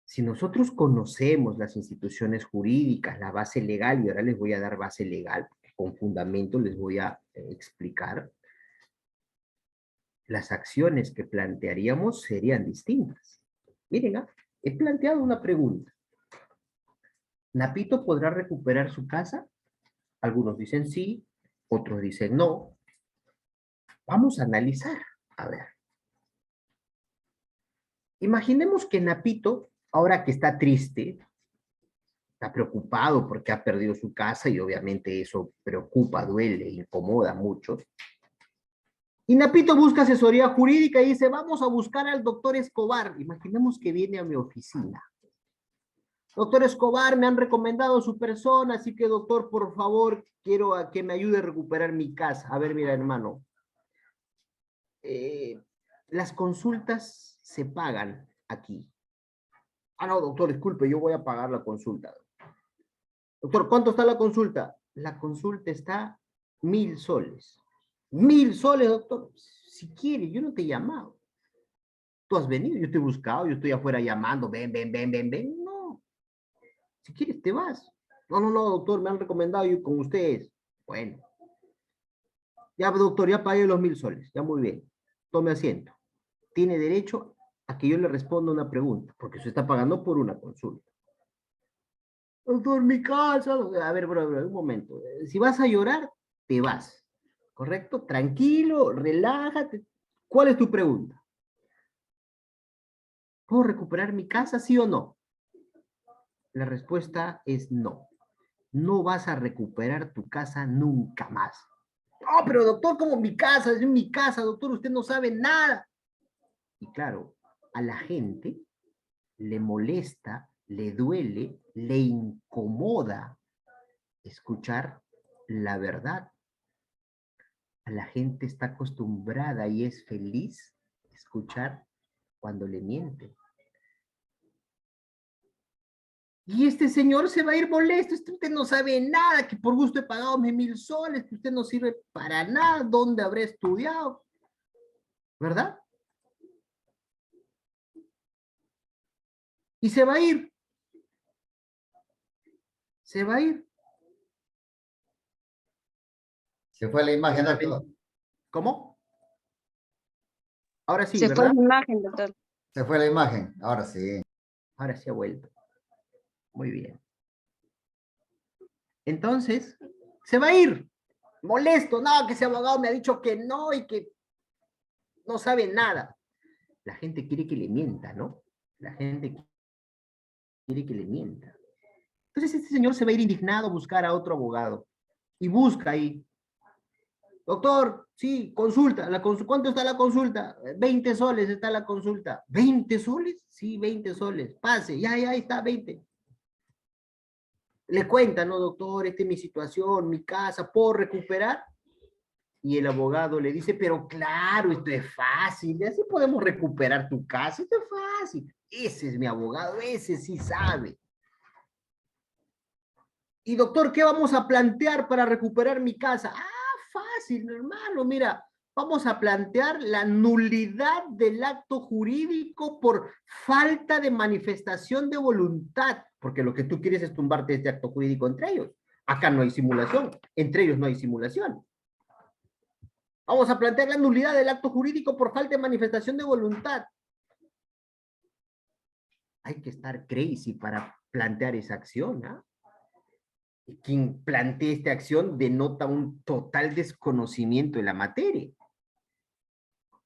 Si nosotros conocemos las instituciones jurídicas, la base legal, y ahora les voy a dar base legal, con fundamento les voy a explicar, las acciones que plantearíamos serían distintas. Miren, he planteado una pregunta. ¿Napito podrá recuperar su casa? Algunos dicen sí, otros dicen no. Vamos a analizar. A ver. Imaginemos que Napito, ahora que está triste, está preocupado porque ha perdido su casa y obviamente eso preocupa, duele, incomoda mucho. Y Napito busca asesoría jurídica y dice, vamos a buscar al doctor Escobar. Imaginemos que viene a mi oficina. Doctor Escobar, me han recomendado su persona, así que doctor, por favor, quiero que me ayude a recuperar mi casa. A ver, mira, hermano. Las consultas se pagan aquí. Ah, no, doctor, disculpe, yo voy a pagar la consulta. Doctor, ¿cuánto está la consulta? La consulta está 1000 soles. 1000 soles, doctor. Si quiere, yo no te he llamado. Tú has venido, yo te he buscado, yo estoy afuera llamando, ven. No. Si quieres, te vas. No, doctor, me han recomendado ir con ustedes. Bueno. Ya, doctor, ya pagué los 1000 soles. Ya muy bien. Tome asiento. Tiene derecho a que yo le responda una pregunta, porque se está pagando por una consulta. Doctor, mi casa. A ver, bro, un momento. Si vas a llorar, te vas. ¿Correcto? Tranquilo, relájate. ¿Cuál es tu pregunta? ¿Puedo recuperar mi casa, sí o no? La respuesta es no. No vas a recuperar tu casa nunca más. No, pero doctor, ¿cómo mi casa? Es mi casa, doctor, usted no sabe nada. Y claro, a la gente le molesta, le duele, le incomoda escuchar la verdad. A la gente está acostumbrada y es feliz escuchar cuando le mienten. Y este señor se va a ir molesto, usted no sabe nada, que por gusto he pagado 1000 soles, que usted no sirve para nada, ¿dónde habré estudiado? ¿Verdad? Y se va a ir. Se va a ir. Se fue la imagen, doctor. ¿Cómo? Ahora sí, Se fue ¿verdad? la imagen, doctor. Se fue la imagen, ahora sí. Ahora sí ha vuelto. Muy bien. Entonces, se va a ir. Molesto, no, que ese abogado me ha dicho que no y que no sabe nada. La gente quiere que le mienta, ¿no? La gente quiere que le mienta. Entonces este señor se va a ir indignado a buscar a otro abogado. Y busca ahí. Doctor, sí, consulta. ¿Cuánto está la consulta? 20 soles está la consulta. ¿20 soles? Sí, 20 soles. Pase, ya está, 20. Le cuenta, ¿no, doctor? Esta es mi situación, mi casa, ¿puedo recuperar? Y el abogado le dice, pero claro, esto es fácil, así podemos recuperar tu casa, esto es fácil. Ese es mi abogado, ese sí sabe. Y doctor, ¿qué vamos a plantear para recuperar mi casa? Ah, fácil, hermano, mira, vamos a plantear la nulidad del acto jurídico por falta de manifestación de voluntad, porque lo que tú quieres es tumbarte este acto jurídico entre ellos. Acá no hay simulación, entre ellos no hay simulación. Vamos a plantear la nulidad del acto jurídico por falta de manifestación de voluntad. Hay que estar crazy para plantear esa acción, ¿ah? Quien plantea esta acción denota un total desconocimiento de la materia.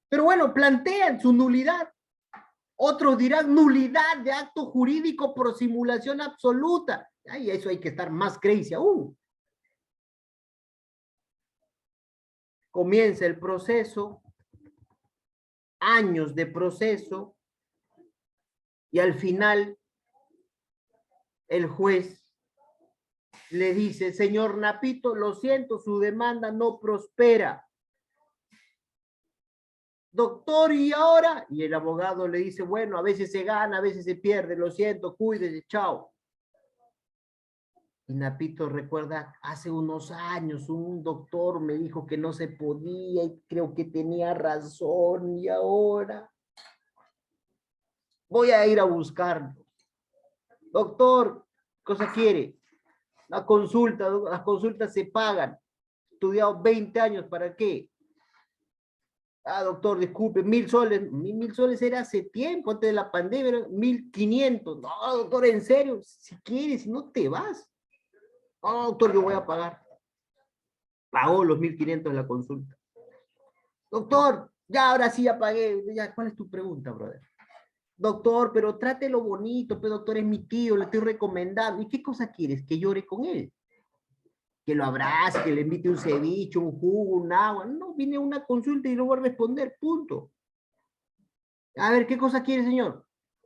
Pero bueno, plantean su nulidad. Otros dirán nulidad de acto jurídico por simulación absoluta. Ay, eso hay que estar más crazy aún. Comienza el proceso, años de proceso, Y al final, el juez le dice, señor Napito, lo siento, su demanda no prospera. Doctor, ¿y ahora? Y el abogado le dice, bueno, a veces se gana, a veces se pierde, lo siento, cuídese, chao. Y Napito recuerda, hace unos años un doctor me dijo que no se podía y creo que tenía razón y ahora voy a ir a buscarlo. Doctor, ¿qué cosa quiere? La consulta, las consultas se pagan. He estudiado 20 años, ¿para qué? Ah, doctor, disculpe, 1.000 soles. 1.000 soles era hace tiempo, antes de la pandemia, eran 1.500. No, doctor, en serio, si quieres, si no te vas. No, doctor, yo voy a pagar. Pagó los 1.500 en la consulta. Doctor, ya ahora sí ya pagué. Ya, ¿cuál es tu pregunta, brother? Doctor, pero trátelo bonito, pero doctor es mi tío, le estoy recomendando. ¿Y qué cosa quieres? ¿Que llore con él? Que lo abrace, que le invite un ceviche, un jugo, un agua. No, vine a una consulta y no voy a responder, punto. A ver, ¿qué cosa quiere, señor?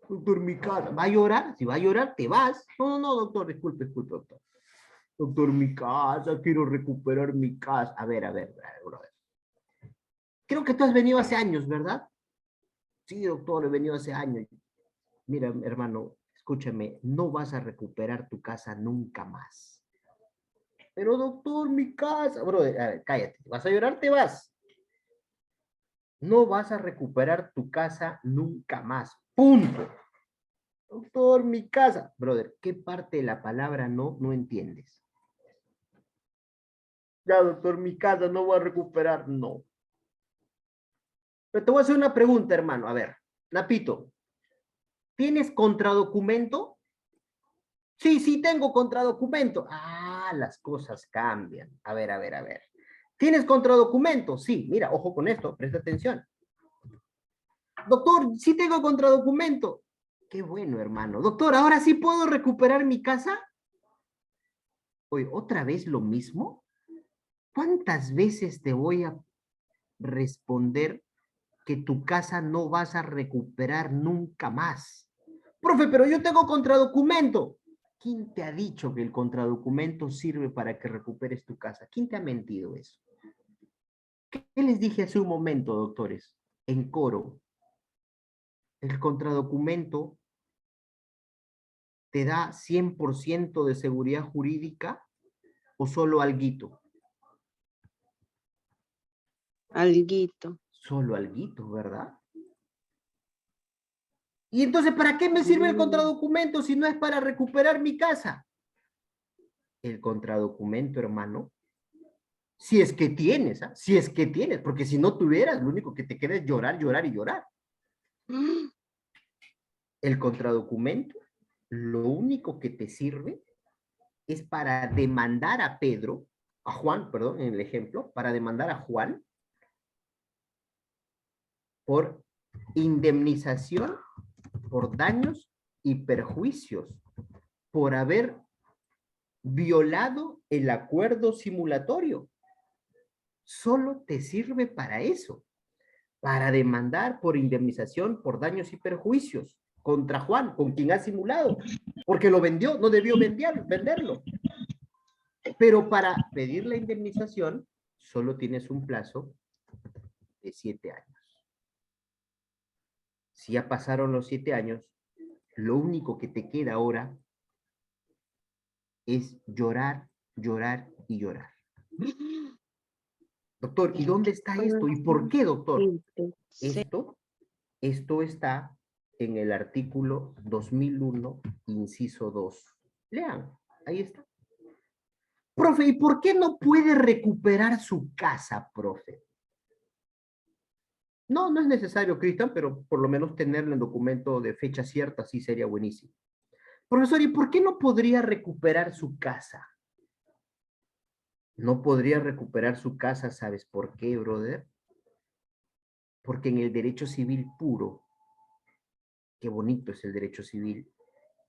Doctor, mi casa. ¿Va a llorar? Si va a llorar, te vas. No, no, no, doctor, disculpe, doctor. Doctor, mi casa, quiero recuperar mi casa. A ver, brother. Creo que tú has venido hace años, ¿verdad? Sí, doctor, he venido hace años. Mira, hermano, escúchame, no vas a recuperar tu casa nunca más. Pero doctor, mi casa, brother, a ver, cállate, ¿vas a llorar? Te vas. No vas a recuperar tu casa nunca más, punto. Doctor, mi casa, brother, ¿qué parte de la palabra no entiendes? Ya, doctor, mi casa no voy a recuperar, no. Pero te voy a hacer una pregunta, hermano, a ver, Napito, ¿tienes contradocumento? Sí, sí, tengo contradocumento. Ah, las cosas cambian. A ver. ¿Tienes contradocumento? Sí, mira, ojo con esto, presta atención. Doctor, sí tengo contradocumento. Qué bueno, hermano. Doctor, ¿ahora sí puedo recuperar mi casa? Oye, ¿otra vez lo mismo? ¿Cuántas veces te voy a responder que tu casa no vas a recuperar nunca más? Profe, pero yo tengo contradocumento. ¿Quién te ha dicho que el contradocumento sirve para que recuperes tu casa? ¿Quién te ha mentido eso? ¿Qué les dije hace un momento, doctores? En coro, el contradocumento te da 100% de seguridad jurídica o solo alguito. Alguito. Solo alguito, ¿verdad? Y entonces, ¿para qué me sirve el contradocumento si no es para recuperar mi casa? El contradocumento, hermano, si es que tienes, ¿ah? Si es que tienes, porque si no tuvieras, lo único que te queda es llorar, llorar y llorar. El contradocumento, lo único que te sirve es para demandar a Pedro, a Juan, perdón, en el ejemplo, para demandar a Juan por indemnización por daños y perjuicios, por haber violado el acuerdo simulatorio. Solo te sirve para eso, para demandar por indemnización por daños y perjuicios contra Juan, con quien ha simulado, porque lo vendió, no debió venderlo. Pero para pedir la indemnización, solo tienes un plazo de 7 años. Si ya pasaron los 7 años, lo único que te queda ahora es llorar, llorar y llorar. Doctor, ¿y dónde está esto? ¿Y por qué, doctor? Esto está en el artículo 2001, inciso 2. Lean, ahí está. Profe, ¿y por qué no puede recuperar su casa, profe? No, no es necesario, Cristian, pero por lo menos tenerlo en documento de fecha cierta sí sería buenísimo. Profesor, ¿y por qué no podría recuperar su casa? No podría recuperar su casa, ¿sabes por qué, brother? Porque en el derecho civil puro, qué bonito es el derecho civil,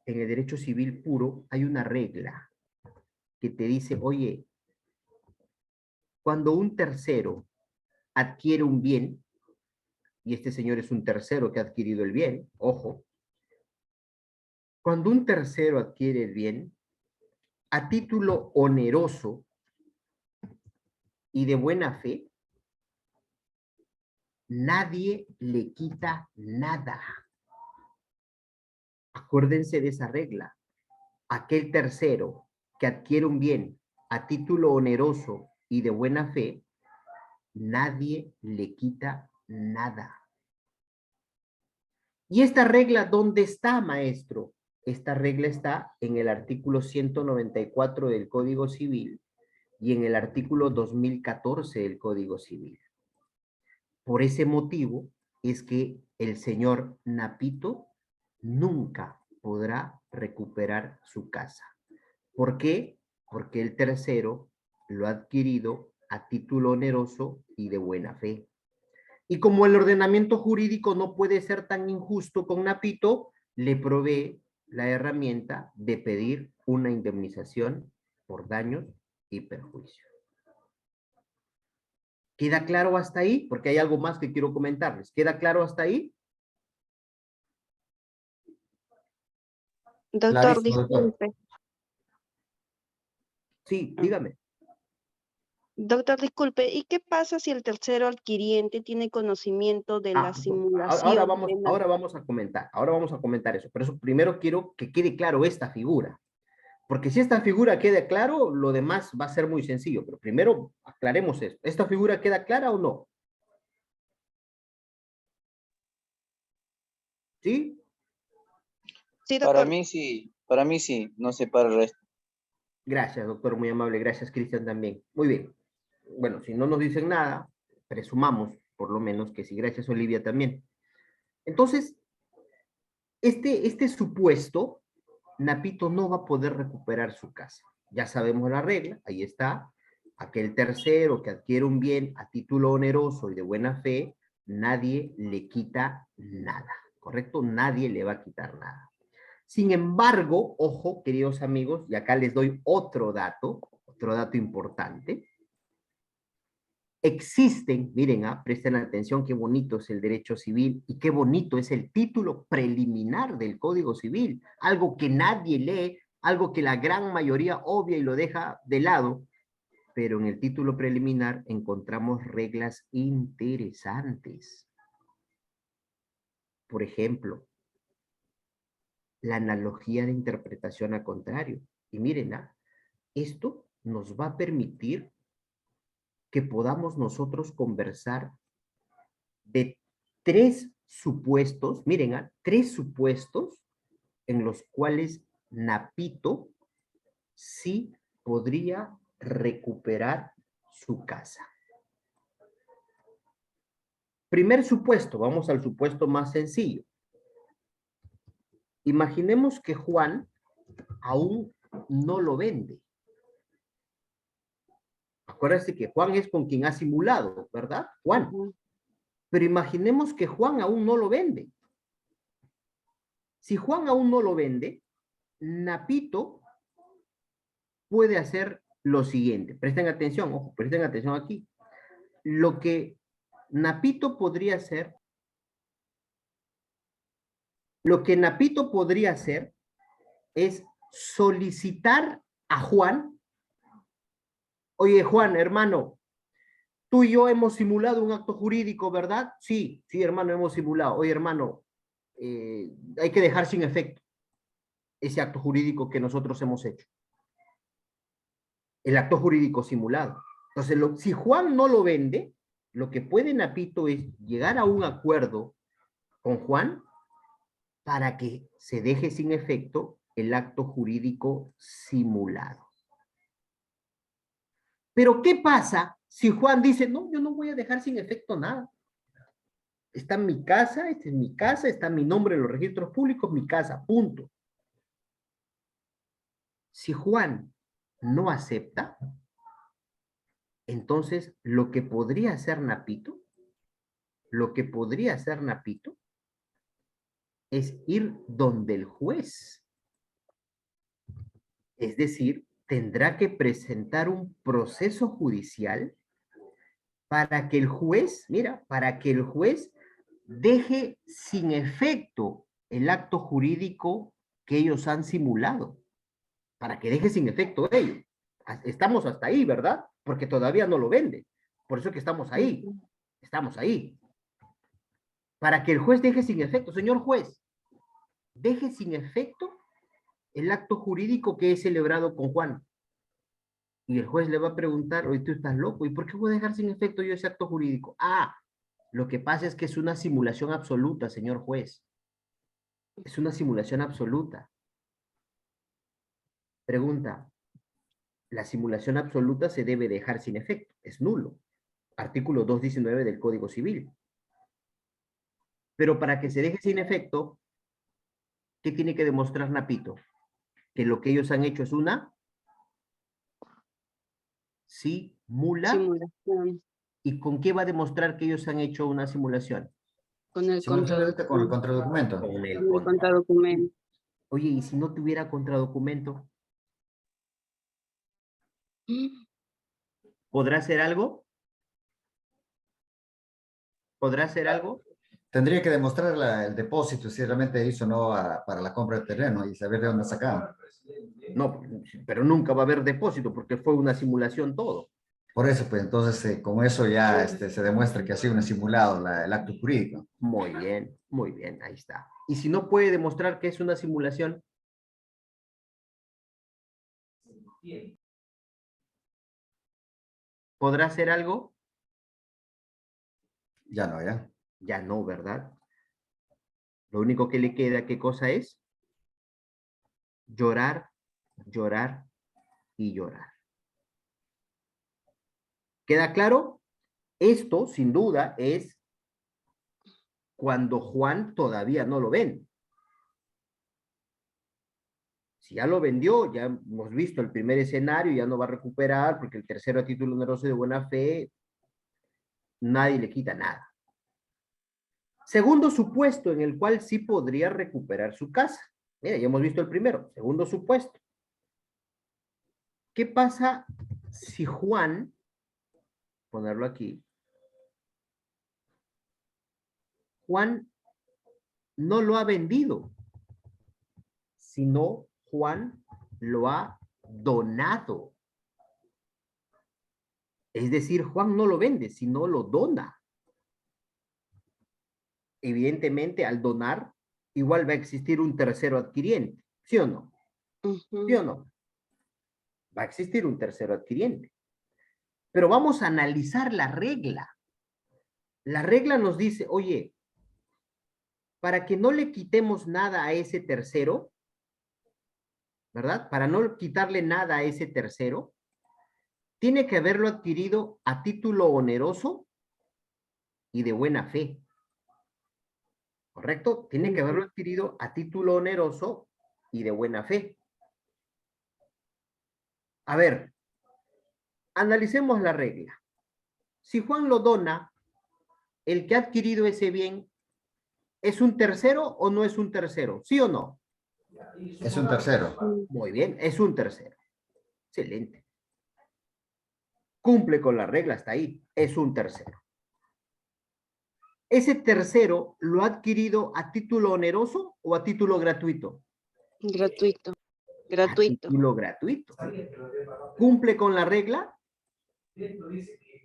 en el derecho civil puro hay una regla que te dice, oye, cuando un tercero adquiere un bien, y este señor es un tercero que ha adquirido el bien, ojo, Cuando un tercero adquiere el bien, a título oneroso y de buena fe, nadie le quita nada. Acuérdense de esa regla. Aquel tercero que adquiere un bien a título oneroso y de buena fe, nadie le quita nada. ¿Y esta regla dónde está, maestro? Esta regla está en el artículo 194 del Código Civil y en el artículo 2014 del Código Civil. Por ese motivo es que el señor Napito nunca podrá recuperar su casa. ¿Por qué? Porque el tercero lo ha adquirido a título oneroso y de buena fe. Y como el ordenamiento jurídico no puede ser tan injusto con Napito, le provee la herramienta de pedir una indemnización por daños y perjuicios. ¿Queda claro hasta ahí? Porque hay algo más que quiero comentarles. ¿Queda claro hasta ahí? Doctor, Clarísimo, doctor. disculpe. Sí, dígame. Doctor, disculpe. ¿Y qué pasa si el tercero adquiriente tiene conocimiento de la simulación de la... Ahora vamos a comentar eso. Pero eso primero quiero que quede claro esta figura. Porque si esta figura queda claro, lo demás va a ser muy sencillo. Pero primero aclaremos esto. ¿Esta figura queda clara o no? ¿Sí? Sí, doctor. Para mí sí, no sé para el resto. Gracias, doctor, muy amable. Gracias, Cristian, también. Muy bien. Bueno, si no nos dicen nada, presumamos, por lo menos, que sí. Gracias, Olivia, también. Entonces, este supuesto, Napito no va a poder recuperar su casa. Ya sabemos la regla, ahí está. Aquel tercero que adquiere un bien a título oneroso y de buena fe, nadie le quita nada, ¿correcto? Nadie le va a quitar nada. Sin embargo, ojo, queridos amigos, y acá les doy otro dato importante. Existen, miren, presten atención, qué bonito es el derecho civil y qué bonito es el título preliminar del Código Civil, algo que nadie lee, algo que la gran mayoría obvia y lo deja de lado, pero en el título preliminar encontramos reglas interesantes. Por ejemplo, la analogía de interpretación a contrario. Y miren, esto nos va a permitir que podamos nosotros conversar de tres supuestos, miren, tres supuestos en los cuales Napito sí podría recuperar su casa. Primer supuesto, vamos al supuesto más sencillo. Imaginemos que Juan aún no lo vende. Acuérdense que Juan es con quien ha simulado, ¿verdad? Juan. Pero imaginemos que Juan aún no lo vende. Si Juan aún no lo vende, Napito puede hacer lo siguiente. Presten atención, ojo, presten atención aquí. Lo que Napito podría hacer, es solicitar a Juan. Oye, Juan, hermano, tú y yo hemos simulado un acto jurídico, ¿verdad? Sí, hermano, hemos simulado. Oye, hermano, hay que dejar sin efecto ese acto jurídico que nosotros hemos hecho. El acto jurídico simulado. Entonces, si Juan no lo vende, lo que puede Napito es llegar a un acuerdo con Juan para que se deje sin efecto el acto jurídico simulado. Pero, ¿qué pasa si Juan dice, no, yo no voy a dejar sin efecto nada? Está en mi casa, esta es mi casa, está mi nombre en los registros públicos, mi casa, punto. Si Juan no acepta, entonces lo que podría hacer Napito es ir donde el juez. Es decir, tendrá que presentar un proceso judicial para que el juez, deje sin efecto el acto jurídico que ellos han simulado para que deje sin efecto ello. Estamos hasta ahí, ¿verdad? Porque todavía no lo vende. Por eso que estamos ahí. Estamos ahí. Para que el juez deje sin efecto. Señor juez, deje sin efecto el acto jurídico que he celebrado con Juan. Y el juez le va a preguntar, oye, tú estás loco, ¿y por qué voy a dejar sin efecto yo ese acto jurídico? Ah, lo que pasa es que es una simulación absoluta, señor juez. Es una simulación absoluta. Pregunta, la simulación absoluta se debe dejar sin efecto, es nulo. Artículo 219 del Código Civil. Pero para que se deje sin efecto, ¿qué tiene que demostrar Napito? Que lo que ellos han hecho es una Simulación. ¿Y con qué va a demostrar que ellos han hecho una simulación? Con el Con el contradocumento. Con el contradocumento. Oye, ¿y si no tuviera contradocumento? ¿Podrá hacer algo? ¿Podrá hacer algo? Tendría que demostrar el depósito, si realmente hizo o no para la compra de terreno y saber de dónde sacaron. No, pero nunca va a haber depósito porque fue una simulación todo. Por eso, pues entonces con eso ya se demuestra que ha sido un simulado el acto jurídico. Muy bien, ahí está. Y si no puede demostrar que es una simulación, ¿podrá hacer algo? Ya no, ya. Ya no, ¿verdad? Lo único que le queda, ¿qué cosa es? Llorar, llorar y llorar. ¿Queda claro? Esto, sin duda, es cuando Juan todavía no lo vende. Si ya lo vendió, ya hemos visto el primer escenario, ya no va a recuperar, porque el tercero a título oneroso de buena fe, nadie le quita nada. Segundo supuesto en el cual sí podría recuperar su casa. Mira, ya hemos visto el primero. Segundo supuesto. ¿Qué pasa si Juan, ponerlo aquí, Juan no lo ha vendido, sino Juan lo ha donado? Es decir, Juan no lo vende, sino lo dona. Evidentemente, al donar, igual va a existir un tercero adquiriente, ¿sí o no? ¿Sí o no? Va a existir un tercero adquiriente. Pero vamos a analizar la regla. La regla nos dice, oye, para que no le quitemos nada a ese tercero, ¿verdad? Para no quitarle nada a ese tercero, tiene que haberlo adquirido a título oneroso y de buena fe. ¿Correcto? Tiene que haberlo adquirido a título oneroso y de buena fe. A ver, analicemos la regla. Si Juan lo dona, el que ha adquirido ese bien, ¿es un tercero o no es un tercero? ¿Sí o no? Es un tercero. Muy bien, es un tercero. Excelente. Cumple con la regla hasta ahí. Es un tercero. ¿Ese tercero lo ha adquirido a título oneroso o a título gratuito? Gratuito. A título gratuito. ¿Cumple con la regla?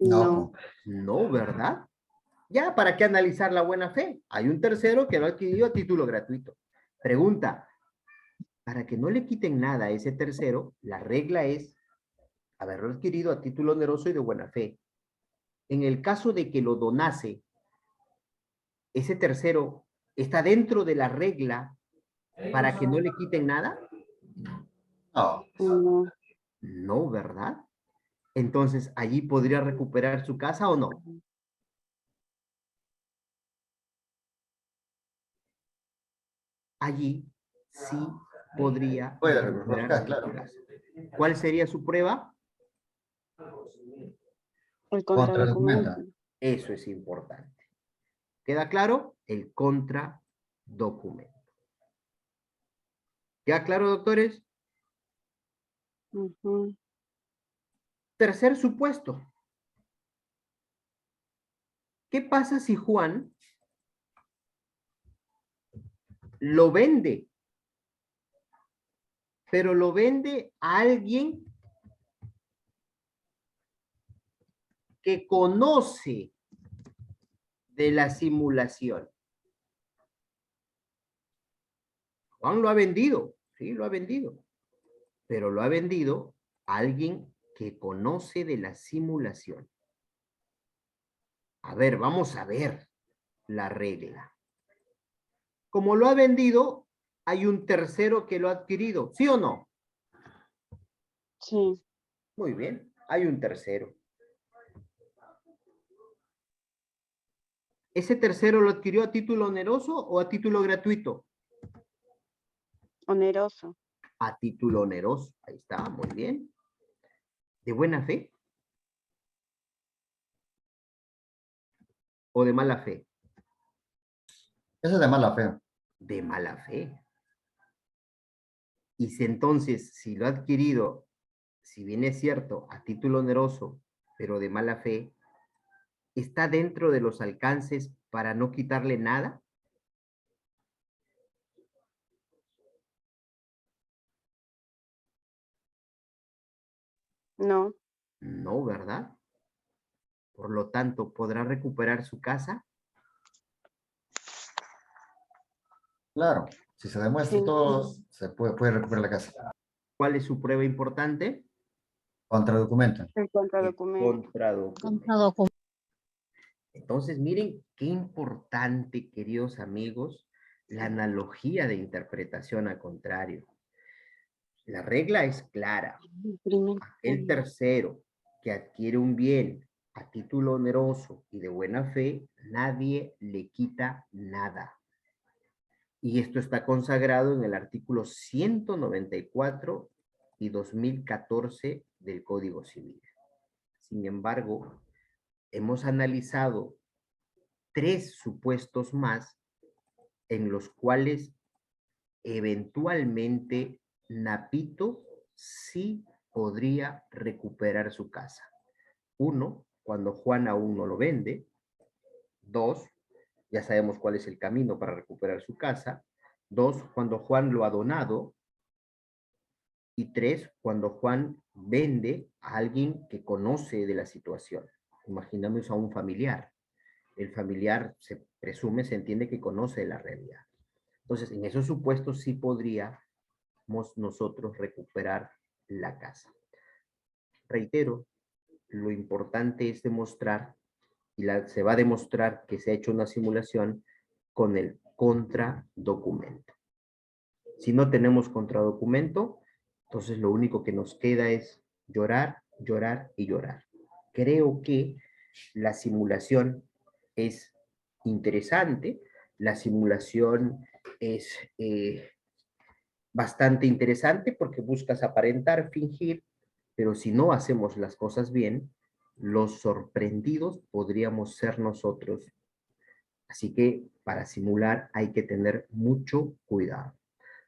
No. No, ¿verdad? Ya, ¿para qué analizar la buena fe? Hay un tercero que lo ha adquirido a título gratuito. Pregunta, para que no le quiten nada a ese tercero, la regla es haberlo adquirido a título oneroso y de buena fe. En el caso de que lo donase, ese tercero está dentro de la regla para que no le quiten nada. No. No, ¿verdad? Entonces, ¿allí podría recuperar su casa o no? Allí sí podría Puede recuperar recuperar, su claro. casa. ¿Cuál sería su prueba? El contradocumento. Eso es importante. ¿Queda claro? El contradocumento. ¿Queda claro, doctores? Tercer supuesto. ¿Qué pasa si Juan lo vende pero lo vende a alguien que conoce de la simulación. Juan lo ha vendido, sí, lo ha vendido, pero lo ha vendido a alguien que conoce de la simulación. A ver, vamos a ver la regla. Como lo ha vendido, hay un tercero que lo ha adquirido, ¿sí o no? Sí, Muy bien, hay un tercero. ¿Ese tercero lo adquirió a título oneroso o a título gratuito? oneroso. A título oneroso. Ahí está, muy bien. ¿De buena fe? ¿O de mala fe? Eso es de mala fe. De mala fe. Y si entonces, si lo ha adquirido, si bien es cierto, a título oneroso, pero de mala fe, ¿está dentro de los alcances para no quitarle nada? No, No, ¿verdad? Por lo tanto, ¿podrá recuperar su casa? Claro, si se demuestra sí. todo, se puede recuperar la casa. ¿Cuál es su prueba importante? Contra documento. El El contradocumento. contradocumento. Entonces, miren qué importante, queridos amigos, la analogía de interpretación al contrario. La regla es clara. El tercero que adquiere un bien a título oneroso y de buena fe, nadie le quita nada. Y esto está consagrado en el artículo 194 y 2014 del Código Civil. Sin embargo, hemos analizado 3 supuestos más en los cuales eventualmente Napito sí podría recuperar su casa. 1, cuando Juan aún no lo vende. 2, ya sabemos cuál es el camino para recuperar su casa. 2, cuando Juan lo ha donado. Y 3, cuando Juan vende a alguien que conoce de la situación. Imaginamos a un familiar. El familiar se presume, se entiende que conoce la realidad. Entonces, en esos supuestos sí podríamos nosotros recuperar la casa. Reitero, lo importante es demostrar, y se va a demostrar que se ha hecho una simulación con el contradocumento. Si no tenemos contradocumento, entonces lo único que nos queda es llorar, llorar y llorar. Creo que la simulación es interesante, la simulación es bastante interesante porque buscas aparentar, fingir, pero si no hacemos las cosas bien, los sorprendidos podríamos ser nosotros. Así que para simular hay que tener mucho cuidado.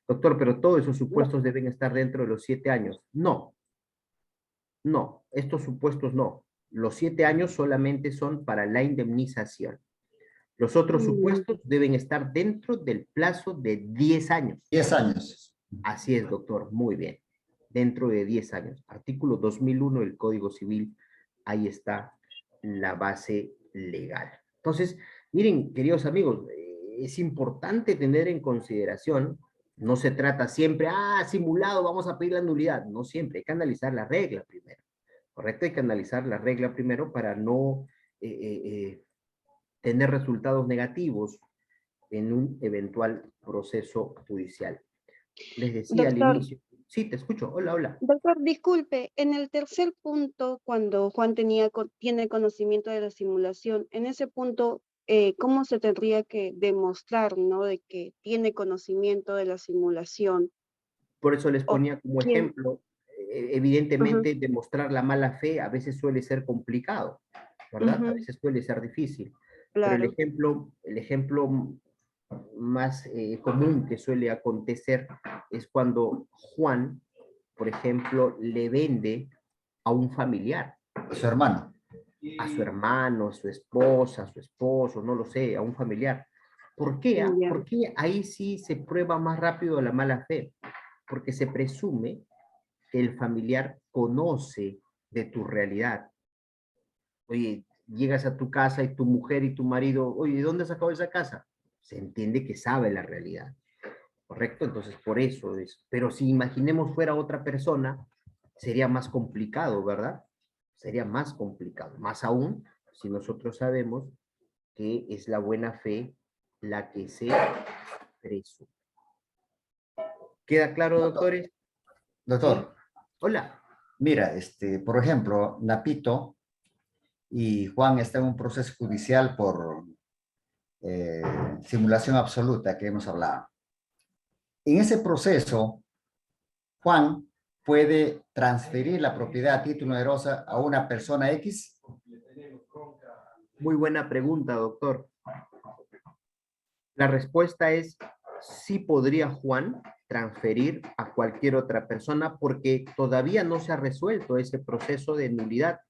Doctor, pero todos esos supuestos deben estar dentro de los 7 años. No, no, estos supuestos no. Los 7 años solamente son para la indemnización. Los otros supuestos deben estar dentro del plazo de 10 años. 10 años. Así es, doctor, muy bien. Dentro de 10 años. Artículo 2001 del Código Civil, ahí está la base legal. Entonces, miren, queridos amigos, es importante tener en consideración, no se trata siempre, simulado, vamos a pedir la nulidad. No siempre, hay que analizar la regla primero. ¿Correcto? Hay que analizar la regla primero para no tener resultados negativos en un eventual proceso judicial. Les decía al Doctor, inicio. Sí, te escucho. Hola, hola. doctor, disculpe, en el tercer punto, cuando Juan tiene conocimiento de la simulación, en ese punto, ¿cómo se tendría que demostrar, ¿no? De que tiene conocimiento de la simulación? Por eso les ¿O ponía como quién? ejemplo, evidentemente demostrar la mala fe a veces suele ser complicado, ¿verdad? A veces suele ser difícil. Pero el Claro. ejemplo más común que suele acontecer es cuando Juan, por ejemplo, le vende a un familiar. Su hermano. A su hermano, a su esposa, a su esposo, no lo sé, a un familiar. ¿Por qué? Ya. Porque ahí sí se prueba más rápido la mala fe. Porque se presume que el familiar conoce de tu realidad. Oye, llegas a tu casa y tu mujer y tu marido, oye, ¿de dónde has sacado esa casa? Se entiende que sabe la realidad, ¿correcto? Entonces, por eso es. Pero si imaginemos fuera otra persona, sería más complicado, ¿verdad? Sería más complicado. Más aún, si nosotros sabemos que es la buena fe la que se presume. ¿Queda claro, doctores? Doctor, Hola. mira, por ejemplo, Napito y Juan están en un proceso judicial por simulación absoluta que hemos hablado. En ese proceso, Juan puede transferir la propiedad a título onerosa a una persona X. Muy buena pregunta, doctor. La respuesta es sí podría Juan transferir a cualquier otra persona porque todavía no se ha resuelto ese proceso de nulidad.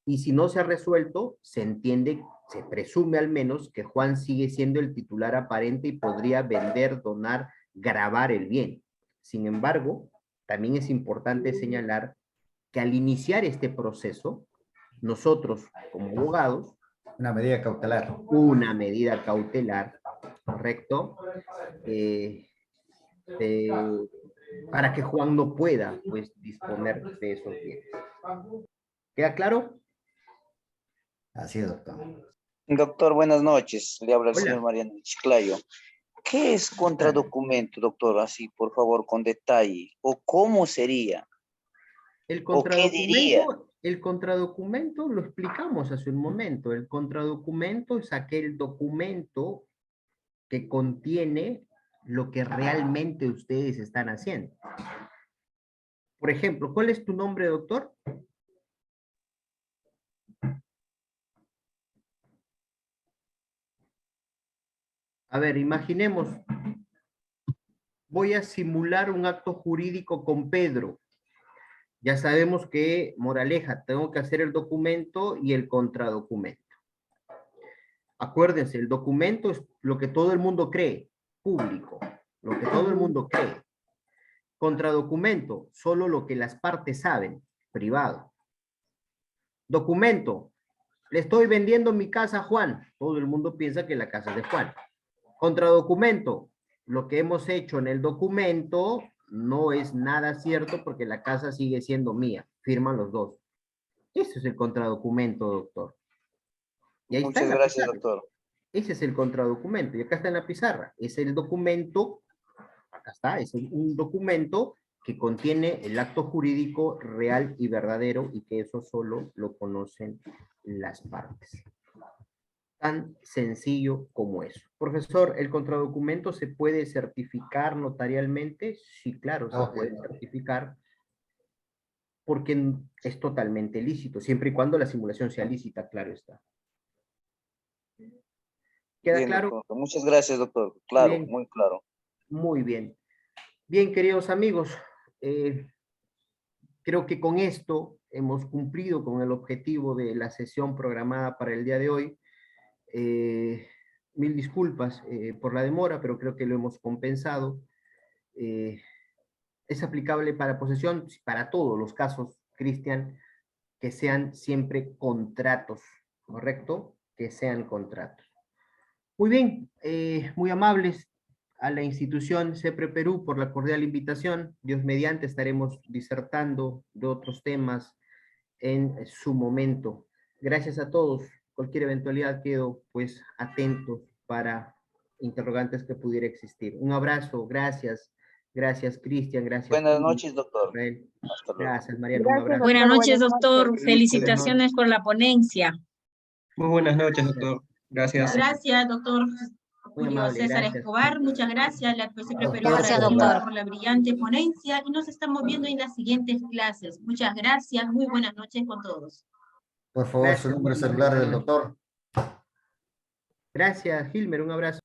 Y si no se ha resuelto, se entiende, se presume al menos que Juan sigue siendo el titular aparente y podría vender, donar, gravar el bien. Sin embargo, también es importante señalar que al iniciar este proceso, nosotros como abogados, Una medida cautelar. una medida cautelar, ¿correcto? Para que Juan no pueda, pues, disponer de esos bienes. ¿Queda claro? Así es, doctor. Doctor, buenas noches. Le habla el Hola. señor Mariano Chiclayo. ¿Qué es contradocumento, doctor? Así, por favor, con detalle. ¿O cómo sería? ¿O qué diría? El contradocumento lo explicamos hace un momento. El contradocumento es aquel documento que contiene lo que realmente ustedes están haciendo. Por ejemplo, ¿cuál es tu nombre, doctor? A ver, imaginemos, voy a simular un acto jurídico con Pedro. Ya sabemos que, moraleja, tengo que hacer el documento y el contradocumento. Acuérdense, el documento es lo que todo el mundo cree, público, lo que todo el mundo cree. Contradocumento, solo lo que las partes saben, privado. Documento, le estoy vendiendo mi casa a Juan. Todo el mundo piensa que la casa es de Juan. Contradocumento, lo que hemos hecho en el documento no es nada cierto porque la casa sigue siendo mía. Firman los dos. Ese es el contradocumento, doctor. Y ahí está Muchas en la gracias, pizarra. doctor. Ese es el contradocumento. Y acá está en la pizarra. Es el documento, acá está, es un documento que contiene el acto jurídico real y verdadero y que eso solo lo conocen las partes. Tan sencillo como eso. Profesor, ¿el contradocumento se puede certificar notarialmente? Sí, claro, se puede certificar porque es totalmente lícito, siempre y cuando la simulación sea lícita, claro está. ¿Queda Bien, claro? doctor. Muchas gracias, doctor. Claro, Bien. muy claro. Muy bien. Bien, queridos amigos, creo que con esto hemos cumplido con el objetivo de la sesión programada para el día de hoy. Mil disculpas por la demora, pero creo que lo hemos compensado. Es aplicable para posesión, para todos los casos, Cristian, que sean siempre contratos, ¿correcto? Que sean contratos. Muy bien, muy amables a la institución CEPRE Perú por la cordial invitación. Dios mediante estaremos disertando de otros temas en su momento. Gracias a todos. Cualquier eventualidad quedo pues atento para interrogantes que pudiera existir. Un abrazo, gracias. Gracias, Cristian, gracias. Buenas noches, doctor. Israel. Hasta luego. Gracias, Mariano, un Gracias, abrazo. Buenas doctor. noches, Buenas doctor. noches. Felicitaciones por la ponencia. Muy buenas noches, doctor. Gracias. Gracias, doctor Muy Julio amable, César gracias. Escobar. Muchas gracias, la CEPRE Perú Gracias, agradecida doctor. por la brillante ponencia y nos estamos viendo en las siguientes clases. Muchas gracias, muy buenas noches con todos. Por favor, su Gracias, número muy amable. celular del doctor. Gracias, Gilmer, un abrazo.